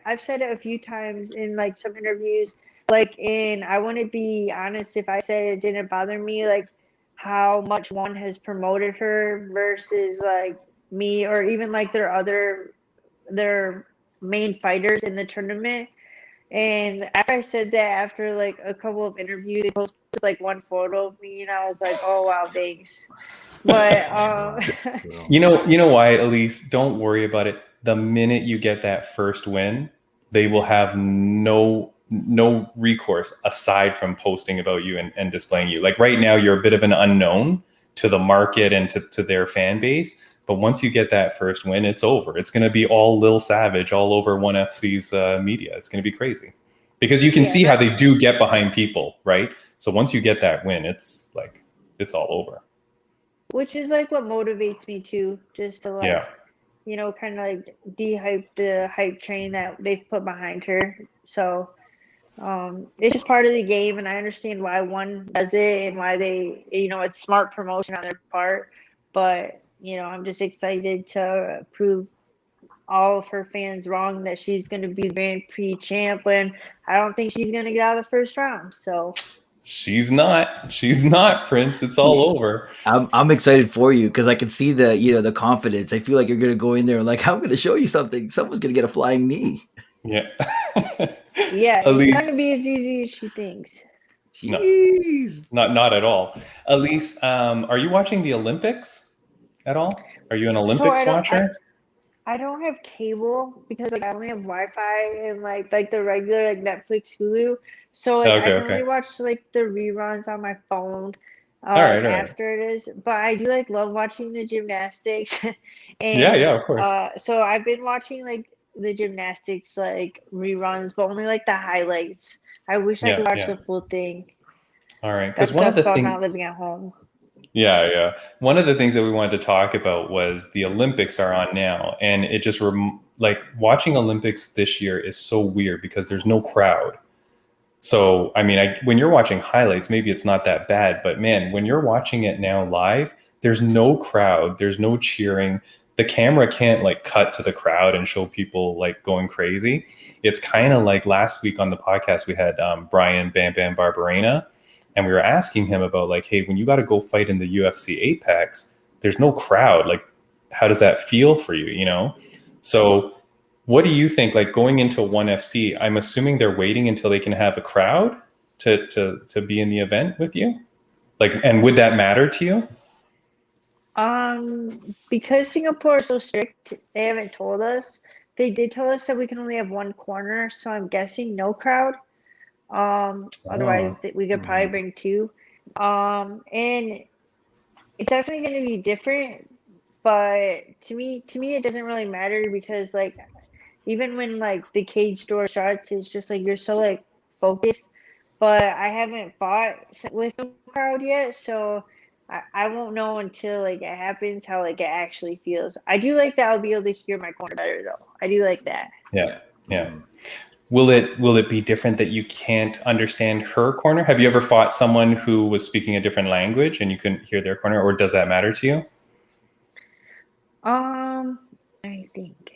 I've said it a few times in like some interviews. Like, I wouldn't be honest if I said it didn't bother me, like how much one has promoted her versus like me, or even like their main fighters in the tournament. And after I said that, after like a couple of interviews, they posted like one photo of me, and I was like, "Oh wow, thanks." But You know why, Alyse? Don't worry about it. The minute you get that first win, they will have no recourse aside from posting about you and displaying you. Like right now, you're a bit of an unknown to the market and to their fan base. But once you get that first win, it's over. It's going to be all Lil Savage all over ONEFC's media. It's going to be crazy because you can see how they do get behind people, right? So once you get that win, it's like it's all over. which is like what motivates me too, just to like, kind of like de-hype the hype train that they've put behind her. So it's just part of the game, and I understand why one does it and why they, it's smart promotion on their part. But I'm just excited to prove all of her fans wrong that she's going to be the Grand Prix champ when I don't think she's going to get out of the first round. So she's not, Prince. It's all over. I'm excited for you because I can see the confidence. I feel like you're gonna go in there like I'm gonna show you something. Someone's gonna get a flying knee. Yeah. Yeah, it's not gonna be as easy as she thinks. Jeez. No, not at all. Alyse, are you watching the Olympics at all? Are you an Olympics watcher? I don't have cable because like I only have Wi-Fi and like the regular like Netflix, Hulu. So like I can only watch like the reruns on my phone after it is. But I do like love watching the gymnastics. And yeah, of course. So I've been watching like the gymnastics like reruns, but only like the highlights. I wish I could watch the full thing. All right, because one of the things, I'm not living at home. Yeah. One of the things that we wanted to talk about was the Olympics are on now, and it just like watching Olympics this year is so weird because there's no crowd. So I mean, when you're watching highlights, maybe it's not that bad, but man, when you're watching it now live, there's no crowd, there's no cheering. The camera can't like cut to the crowd and show people like going crazy. It's kind of like last week on the podcast we had Brian Bam Bam Barberena. And we were asking him about like, hey, when you got to go fight in the UFC Apex, there's no crowd. Like, how does that feel for you, So what do you think, like going into ONEFC, I'm assuming they're waiting until they can have a crowd to be in the event with you? Like, and would that matter to you? Because Singapore is so strict, they haven't told us. They did tell us that we can only have one corner, so I'm guessing no crowd. Otherwise we could probably bring two. And it's definitely going to be different, but to me it doesn't really matter because like even when like the cage door shuts, it's just like you're so like focused. But I haven't fought with no crowd yet, so I won't know until like it happens how like it actually feels. I do like that I'll be able to hear my corner better though. I do like that. Yeah. Will it be different that you can't understand her corner? Have you ever fought someone who was speaking a different language and you couldn't hear their corner, or does that matter to you? I think.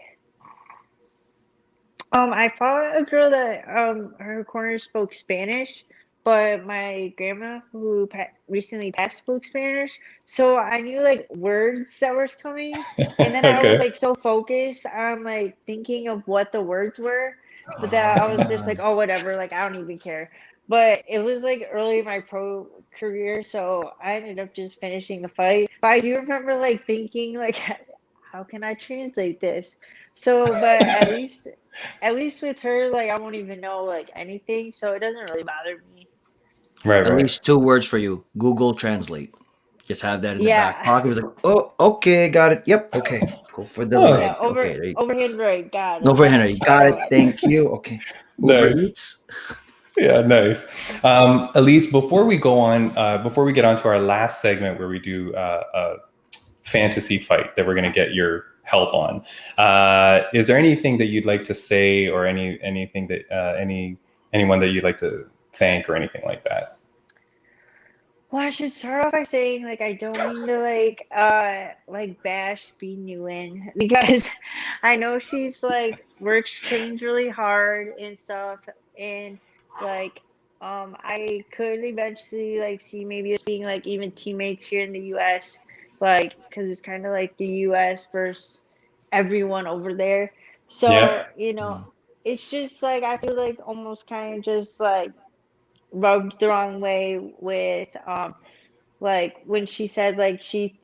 I fought a girl that her corner spoke Spanish, but my grandma who recently passed spoke Spanish, so I knew like words that were coming, and then I was like so focused on like thinking of what the words were. But that I was just like, oh, whatever, like I don't even care. But it was like early in my pro career, so I ended up just finishing the fight. But I do remember like thinking like, how can I translate this? So, but at least with her, like I won't even know like anything, so it doesn't really bother me. Right. At least 2 words for you: Google Translate. Just have that in the back Yeah. pocket. It was like, oh, okay, got it. Yep, okay. Go for the Oh, Yeah, leg. Okay, there you go. overhand right, got No it. for Henry. You got it. Uh, Thank you. Okay. Uber nice. Eats. Yeah, nice. Alyse, before we go on, before we get on to our last segment where we do a fantasy fight that we're going to get your help on, is there anything that you'd like to say, or anything that anyone that you'd like to thank or anything like that? well, I should start off by saying like I don't mean to like bash B Nguyen because I know she's like works trains really hard and stuff, and like I could eventually like see maybe us being like even teammates here in the US, like because it's kind of like the US versus everyone over there. Yeah. So, you know, it's just like I feel like almost kind of just like rubbed the wrong way with like when she said like she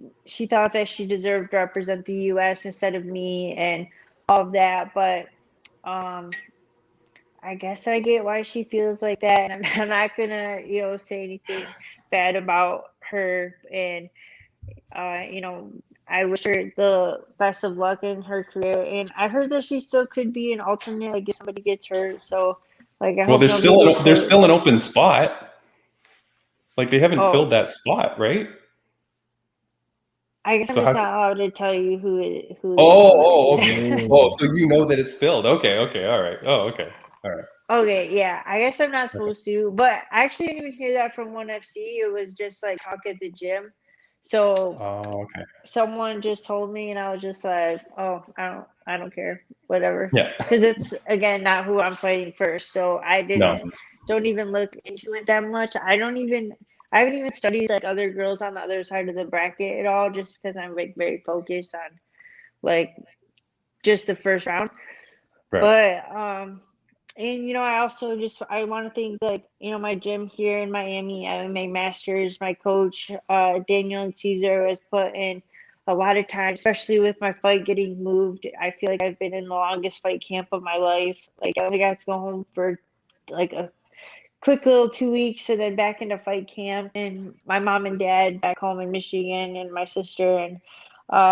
thought that she deserved to represent the US instead of me and all of that, but um I guess I get why she feels like that, and I'm not gonna, you know, say anything bad about her, and you know, I wish her the best of luck in her career. And I heard that she still could be an alternate, like if somebody gets hurt. So, like, I Well, hope nobody gets there's hurt. still an open spot. Like, they haven't Oh, filled that spot, right? I guess I'm So just how? not allowed to tell you Oh, okay. Oh, Oh. so you know that it's filled. Okay, okay, all right. Oh, okay, all right. Okay, yeah. I guess I'm not Okay. supposed to, but I actually didn't even hear that from ONEfc. It was just like talk at the gym. So Oh, okay. someone just told me, and I was just like, "Oh, I don't care, whatever," Yeah. because it's again not who I'm fighting first. So I No. don't even look into it that much. I haven't even studied like other girls on the other side of the bracket at all, just because I'm like very focused on like just the first round. Right. But and you know, I also just I want to thank like you know my gym here in Miami, MMA Masters, my coach Daniel and Caesar has put in a lot of time, especially with my fight getting moved. I feel like I've been in the longest fight camp of my life. Like I think I have to go home for like a quick little 2 weeks and then back into fight camp, and my mom and dad back home in Michigan, and my sister. And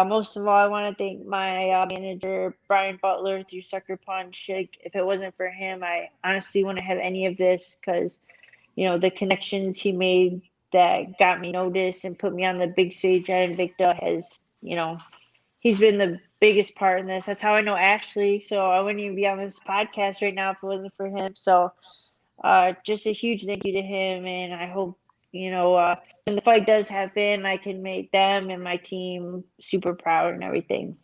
most of all, I want to thank my manager Brian Butler through Sucker Punch. Like, if it wasn't for him, I honestly wouldn't have any of this, because you know the connections he made that got me noticed and put me on the big stage at Invicta has, you know, he's been the biggest part in this. That's how I know Ashley. So I wouldn't even be on this podcast right now if it wasn't for him. So just a huge thank you to him, and I hope you know when the fight does happen, I can make them and my team super proud and everything.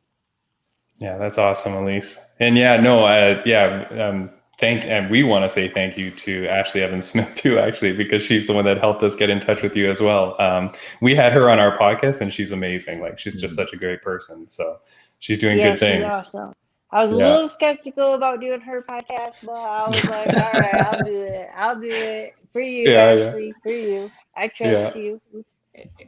Yeah, that's awesome, Alyse. And yeah, no, and we want to say thank you to Ashley Evans Smith too, actually, because she's the one that helped us get in touch with you as well. We had her on our podcast, and she's amazing. Like, she's just such a great person. So she's doing Yeah, good she's things. awesome. I was a Yeah. little skeptical about doing her podcast, but I was like, all right, I'll do it. I'll do it for you, Yeah, yeah, Ashley. For you, I yeah. trust you.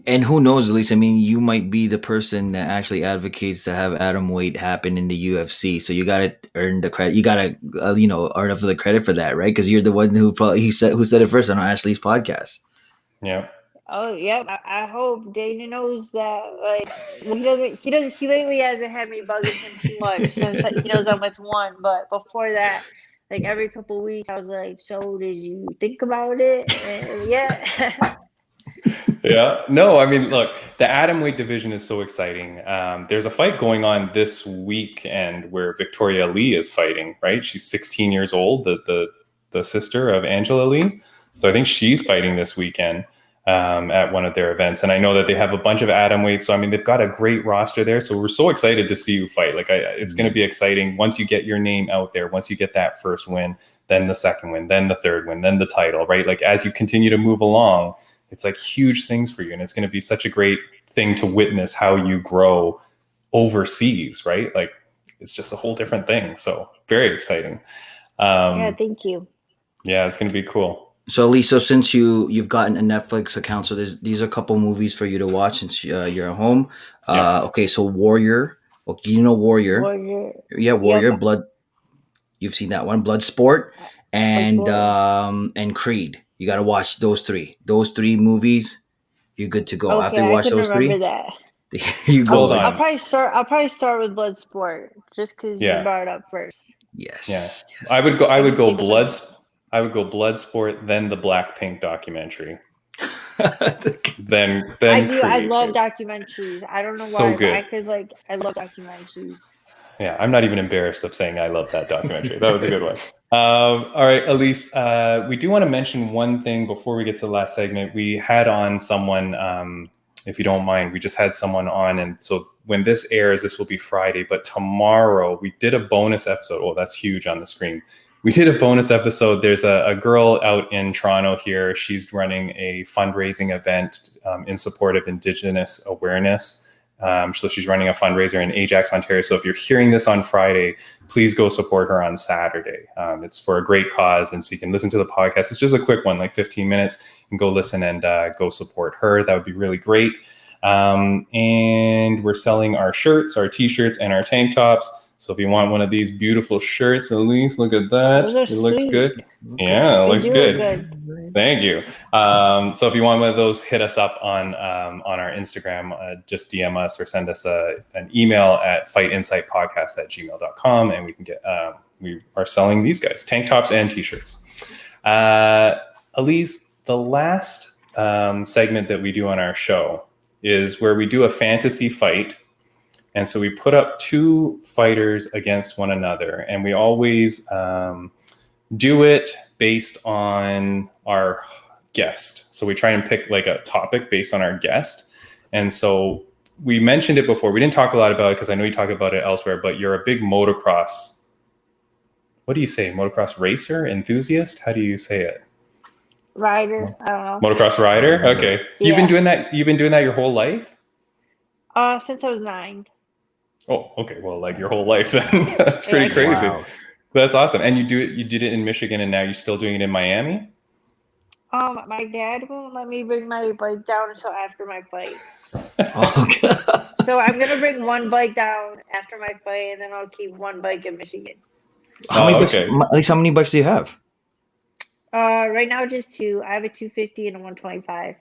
And who knows, at least, I mean, you might be the person that actually advocates to have Atomweight happen in the UFC. So you got to earn the credit. You got to, earn up for the credit for that, right? Because you're the one who said it first on Ashley's podcast. Yeah. Oh, yep. I hope Dana knows that. Like, well, he lately hasn't had me bugging him too much since he knows I'm with one. But before that, like every couple of weeks, I was like, "So, did you think about it?" And yeah. Yeah. No, I mean, look, the atomweight division is so exciting. There's a fight going on this weekend where Victoria Lee is fighting, right? She's 16 years old, the sister of Angela Lee. So I think she's fighting this weekend at one of their events. And I know that they have a bunch of atomweights. So, I mean, they've got a great roster there. So we're so excited to see you fight. Like, it's going to be exciting once you get your name out there, once you get that first win, then the second win, then the third win, then the title, right? Like, as you continue to move along, it's like huge things for you. And it's going to be such a great thing to witness how you grow overseas, right? Like, it's just a whole different thing. So very exciting. Yeah, thank you. Yeah, it's going to be cool. So, Lisa, since you've gotten a Netflix account, so these are a couple movies for you to watch since you're at home. Yeah. Okay, so Warrior. Okay, you know Warrior. Warrior. Yeah, Warrior. Yep. Blood. You've seen that one, Bloodsport, and Bloodsport. and Creed. You got to watch those three. Those three movies. you're good to go. After Okay, you I watch can those remember three, that. you go. Hold like, on. I'll probably start with Bloodsport just because Yeah. you brought it up first. Yes. Yeah. Yes. I would go I can Bloodsport, then the Blackpink documentary. Then I Creed. love documentaries. I don't know So why, good. but I love documentaries. Yeah, I'm not even embarrassed of saying I love that documentary. That was a good one. All right, Alyse, we do want to mention one thing before we get to the last segment. We had on someone, if you don't mind, we just had someone on. And so when this airs, this will be Friday. But tomorrow, we did a bonus episode. Oh, that's huge on the screen. We did a bonus episode. There's a girl out in Toronto here. She's running a fundraising event in support of Indigenous awareness. So she's running a fundraiser in Ajax, Ontario. So if you're hearing this on Friday, please go support her on Saturday. It's for a great cause. And so you can listen to the podcast. It's just a quick one, like 15 minutes, and go listen and go support her. That would be really great. And we're selling our shirts, our t-shirts, and our tank tops. So if you want one of these beautiful shirts, Alyse, look at that. Those are It looks sweet. good. Yeah, it They looks do good. look good. Thank you. So if you want one of those, hit us up on our Instagram. Just DM us or send us an email at fightinsightpodcast@gmail.com, and we can get. We are selling these guys, tank tops and t-shirts. Alyse, the last segment that we do on our show is where we do a fantasy fight. And so we put up two fighters against one another, and we always do it based on our guest. So we try and pick like a topic based on our guest. And so we mentioned it before. We didn't talk a lot about it because I know you talk about it elsewhere, but you're a big motocross. What do you say? Motocross racer, enthusiast? How do you say it? Rider. I don't know. Motocross rider? Okay. Yeah. You've been doing that your whole life? Since I was 9. Oh, okay. Well, like your whole life then. That's pretty crazy. Wow. That's awesome. And you did it in Michigan, and now you're still doing it in Miami? My dad won't let me bring my bike down until after my fight. Okay. So I'm gonna bring one bike down after my fight, and then I'll keep one bike in Michigan. How many bikes, okay. at least how many bikes do you have? Right now just 2. I have a 250 and a 125.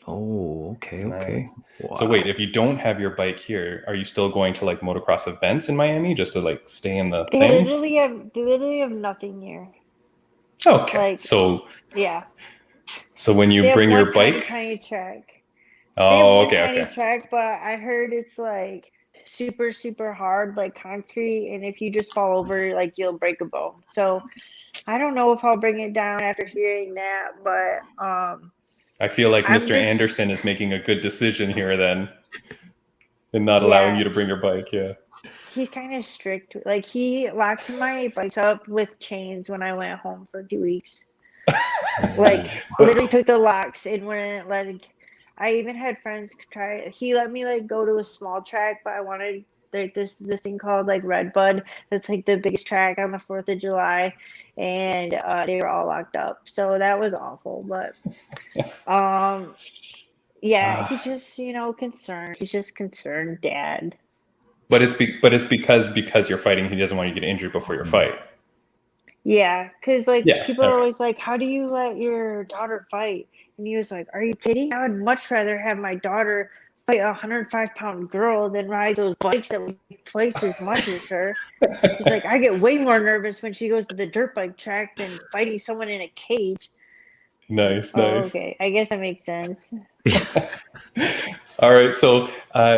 Oh, okay. Nice. Wow. So wait, if you don't have your bike here, are you still going to like motocross events in Miami just to like stay in the They thing? literally have nothing here. Okay. Like, so Yeah. so when you They have bring your one bike, tiny track. oh, They okay, have one tiny okay. track, but I heard it's like super, super hard, like concrete, and if you just fall over, like you'll break a bone. So I don't know if I'll bring it down after hearing that, but I feel like I'm Mr. just- Anderson is making a good decision here then, in not allowing you to bring your bike. Yeah. he's kind of strict. Like he locked my bikes up with chains when I went home for 2 weeks. Like literally took the locks and wouldn't I even had friends try it. He let me like go to a small track, but I wanted this thing called like Red Bud. That's like the biggest track on the 4th of July, and they were all locked up. So that was awful. But yeah, he's just concerned. He's just concerned, Dad. But it's because you're fighting. He doesn't want you to get injured before your fight. Yeah, because people are okay. always like, how do you let your daughter fight? And he was like, are you kidding? I would much rather have my daughter fight a 105-pound girl than ride those bikes that weigh twice as much as her. He's like, I get way more nervous when she goes to the dirt bike track than fighting someone in a cage. Nice. Okay, I guess that makes sense. All right, so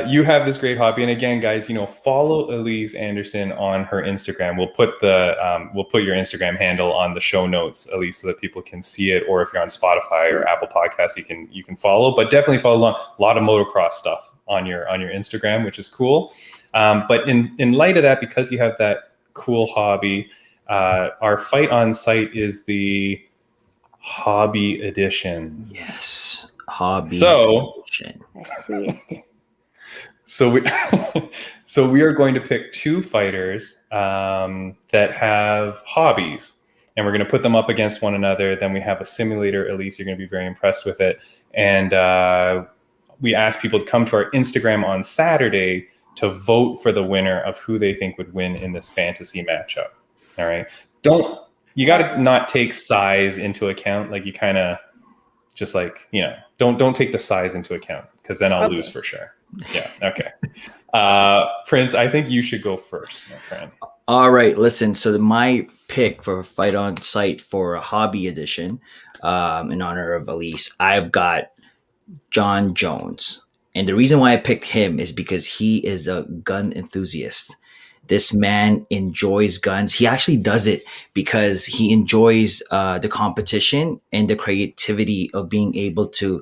you have this great hobby, and again, guys, follow Alyse Anderson on her Instagram. We'll put your Instagram handle on the show notes, Alyse, so that people can see it. Or if you're on Spotify or Apple Podcasts, you can follow. But definitely follow along. A lot of motocross stuff on your Instagram, which is cool. But in light of that, because you have that cool hobby, our fight on site is the hobby edition. Yes, hobby. So edition. I see it. So we are going to pick two fighters that have hobbies, and we're going to put them up against one another. Then we have a simulator. Alyse, you're going to be very impressed with it. And we ask people to come to our Instagram on Saturday to vote for the winner of who they think would win in this fantasy matchup. All right. You got to not take size into account. Like you kind of Just like, don't take the size into account, because then I'll lose for sure. Yeah. Okay. Prince, I think you should go first, my friend. All right, listen. So my pick for Fight on Site for a hobby edition, in honor of Alyse, I've got Jon Jones. And the reason why I picked him is because he is a gun enthusiast. This man enjoys guns. He actually does it because he enjoys the competition and the creativity of being able to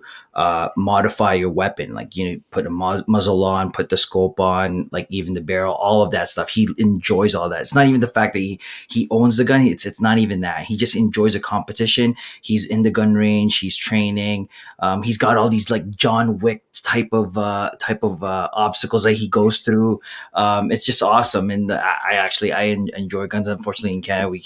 modify your weapon. Like, put a muzzle on, put the scope on, like even the barrel, all of that stuff. He enjoys all that. It's not even the fact that he owns the gun. It's not even that. He just enjoys a competition. He's in the gun range. He's training. He's got all these like John Wick type of obstacles that he goes through. It's just awesome. And I enjoy guns. Unfortunately, in Canada,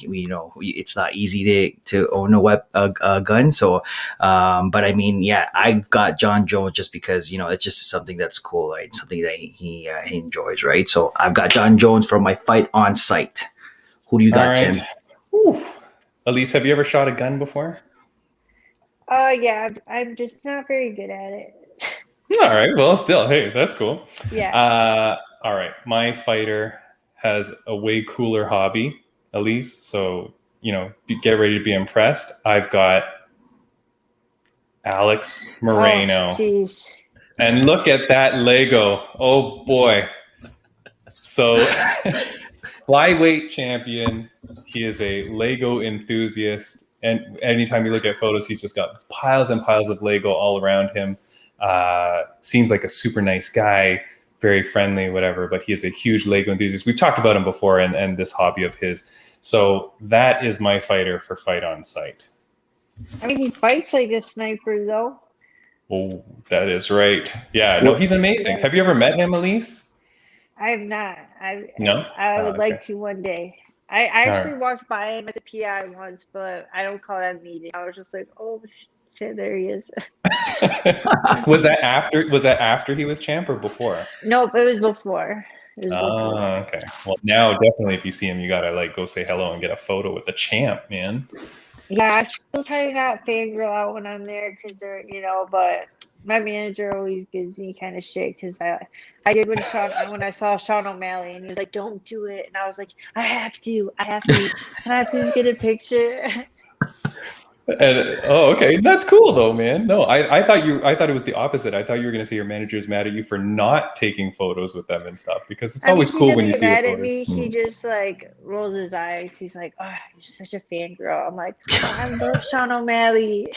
it's not easy to own a gun. So, but I mean, yeah, I've got Jon Jones just because it's just something that's cool, right? Something that he enjoys, right? So I've got Jon Jones for my Fight on Site. Who do you got, Tim? Alyse, have you ever shot a gun before? Yeah, I'm just not very good at it. All right. Well, still, hey, that's cool. Yeah. All right. My fighter has a way cooler hobby, Alyse. So, get ready to be impressed. I've got Alex Moreno. Jeez. And look at that Lego. Oh, boy. So, flyweight champion. He is a Lego enthusiast. And anytime you look at photos, he's just got piles and piles of Lego all around him. Seems like a super nice guy, very friendly, whatever, but he is a huge Lego enthusiast. We've talked about him before and this hobby of his. So that is my fighter for Fight on Site. I mean, he fights like a sniper, though. Oh, that is right. Yeah, no, he's amazing. Have you ever met him, Alyse? I have not. No? I would like to one day. I actually walked by him at the PI once, but I don't call that a meeting. I was just like, oh shit, there he is. Was that after he was champ or before? Nope, it was before. Okay. Well, now definitely if you see him, you gotta go say hello and get a photo with the champ, man. Yeah, I still try to not fangirl out when I'm there because they're, but my manager always gives me kind of shit because I did when I saw Sean O'Malley and he was like, don't do it. And I was like, I have to. Can I please get a picture? And okay, that's cool though, man. No, I thought it was the opposite. I thought you were gonna say your manager's mad at you for not taking photos with them and stuff, because it's always cool when you see mad the at photos. me. He just rolls his eyes. He's like, oh, you're such a fangirl. I'm like, I love Sean O'Malley.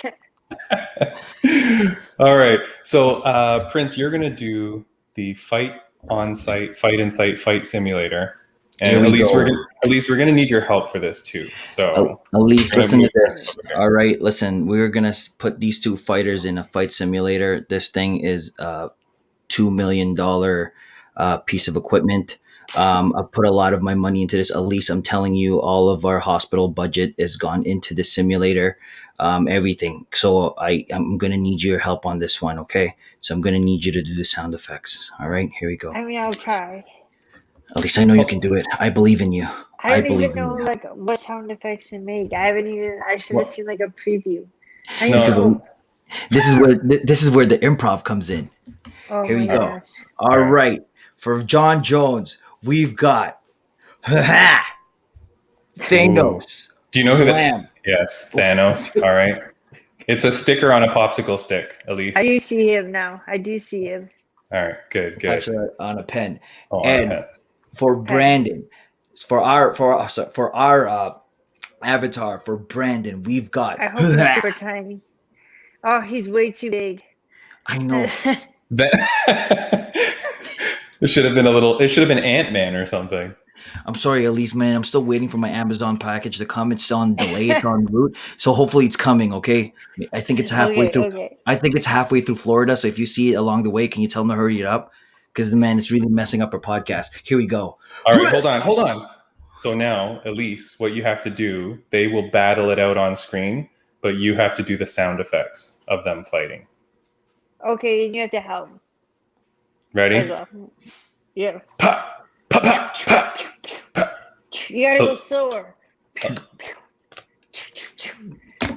All right, so Prince, you're gonna do the Fight on Site, Fight in Sight, Fight Simulator. And Alyse, we're gonna need your help for this too. So Alyse, listen to this. Okay. All right, listen. We're gonna put these two fighters in a fight simulator. This thing is a $2 million piece of equipment. I've put a lot of my money into this. Alyse, I'm telling you, all of our hospital budget has gone into the simulator. Everything. So I'm gonna need your help on this one. Okay. So I'm gonna need you to do the sound effects. All right. Here we go. I mean, I'll try. At least I know you can do it. I believe in you. I don't even know what sound effects to make. I should have seen a preview. This is where the improv comes in. Oh, here we go. Gosh. All right. For Jon Jones, we've got Thanos. Do you know who that is? Yes, Thanos. All right. It's a sticker on a popsicle stick, Alyse. I do see him now. I do see him. All right, good. Actually, on a pen. Oh, and on a pen. For Brandon, for our avatar, for Brandon, we've got. I hope he's super tiny. Oh, he's way too big. I know. It should have been Ant-Man or something. I'm sorry, Alyse, man. I'm still waiting for my Amazon package to come. It's on delay. It's on route. So hopefully it's coming, okay? I think it's halfway through. Okay. I think it's halfway through Florida. So if you see it along the way, can you tell them to hurry it up? Because, man, it's really messing up our podcast. Here we go. All right, hold on. So now, Alyse, what you have to do, they will battle it out on screen, but you have to do the sound effects of them fighting. Okay, and you have to help. Ready? Well. Yeah. Pop, pop, pop, pop, pop. You gotta go slower.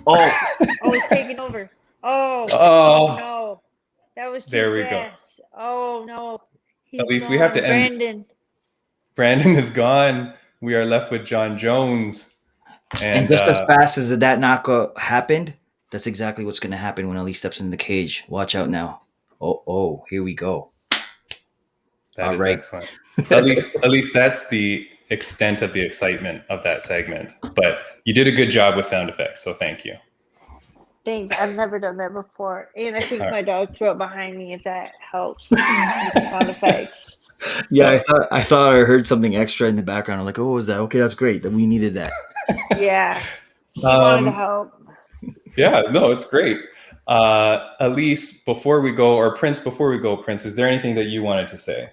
Oh, it's taking over. Oh, Oh, no. That was there too we go. fast. Oh no. At least we have to end. Brandon. Brandon is gone. We are left with Jon Jones. And just as fast as that knockout happened, that's exactly what's going to happen when Alyse steps in the cage. Watch out now. Oh, here we go. That All is right. excellent. At least that's the extent of the excitement of that segment. But you did a good job with sound effects, so thank you. Thanks. I've never done that before. And I think All my dog threw it behind me if that helps with the sound effects. Yeah, I thought I heard something extra in the background. I'm like, oh, what was that? Okay, that's great. That we needed that. Yeah. She wanted to help. Yeah, no, it's great. Alyse, before we go, or Prince, before we go, Prince, is there anything that you wanted to say?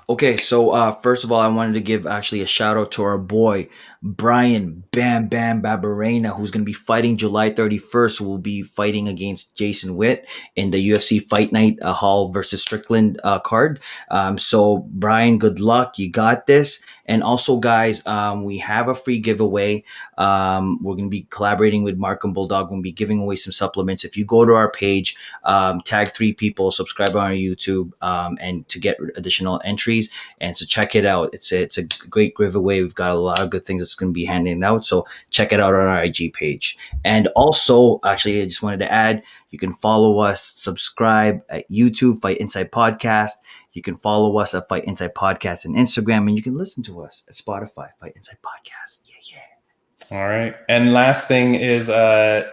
Okay, so first of all, I wanted to give actually a shout out to our boy Brian Bam Bam Barberena, who's going to be fighting July 31st. Will be fighting against Jason Witt in the UFC Fight Night Hall versus Strickland card. So Brian, good luck. You got this. And also, guys, we have a free giveaway. We're going to be collaborating with Markham Bulldog. We're going to be giving away some supplements. If you go to our page, tag 3 people, subscribe on our YouTube, and to get additional entries. And so check it out. It's a great giveaway. We've got a lot of good things that's going to be handing out. So check it out on our IG page. And also, actually, I just wanted to add, you can follow us, subscribe at YouTube, Fight Inside Podcast. You can follow us at Fight Inside Podcast on Instagram, and you can listen to us at Spotify, Fight Inside Podcast. Yeah. All right. And last thing is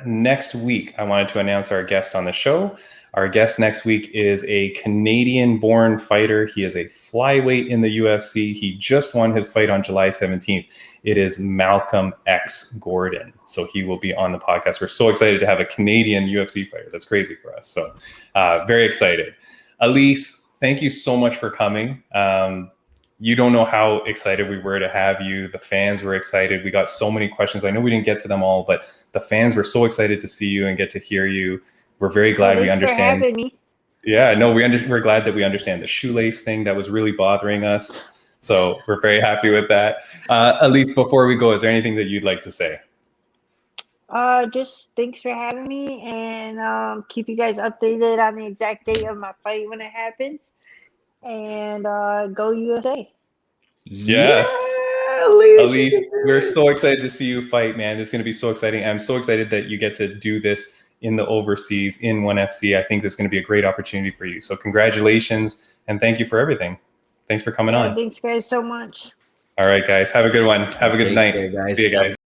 next week, I wanted to announce our guest on the show. Our guest next week is a Canadian-born fighter. He is a flyweight in the UFC. He just won his fight on July 17th. It is Malcolm X Gordon. So he will be on the podcast. We're so excited to have a Canadian UFC fighter. That's crazy for us. So very excited. Alyse, thank you so much for coming. You don't know how excited we were to have you. The fans were excited. We got so many questions. I know we didn't get to them all, but the fans were so excited to see you and get to hear you. We're very glad we understand. For having me. Yeah, no, we're glad that we understand the shoelace thing that was really bothering us. So we're very happy with that. Alyse, before we go, is there anything that you'd like to say? Just thanks for having me, and keep you guys updated on the exact date of my fight when it happens. And go USA. Yes. Yeah, Alyse, we're so excited to see you fight, man. It's going to be so exciting. I'm so excited that you get to do this in the overseas in ONEfc. I think this is going to be a great opportunity for you. So congratulations, and thank you for everything. Thanks for coming on. Thanks guys so much. All right, guys. Have a good one. Have a good night. Care, guys. See you guys.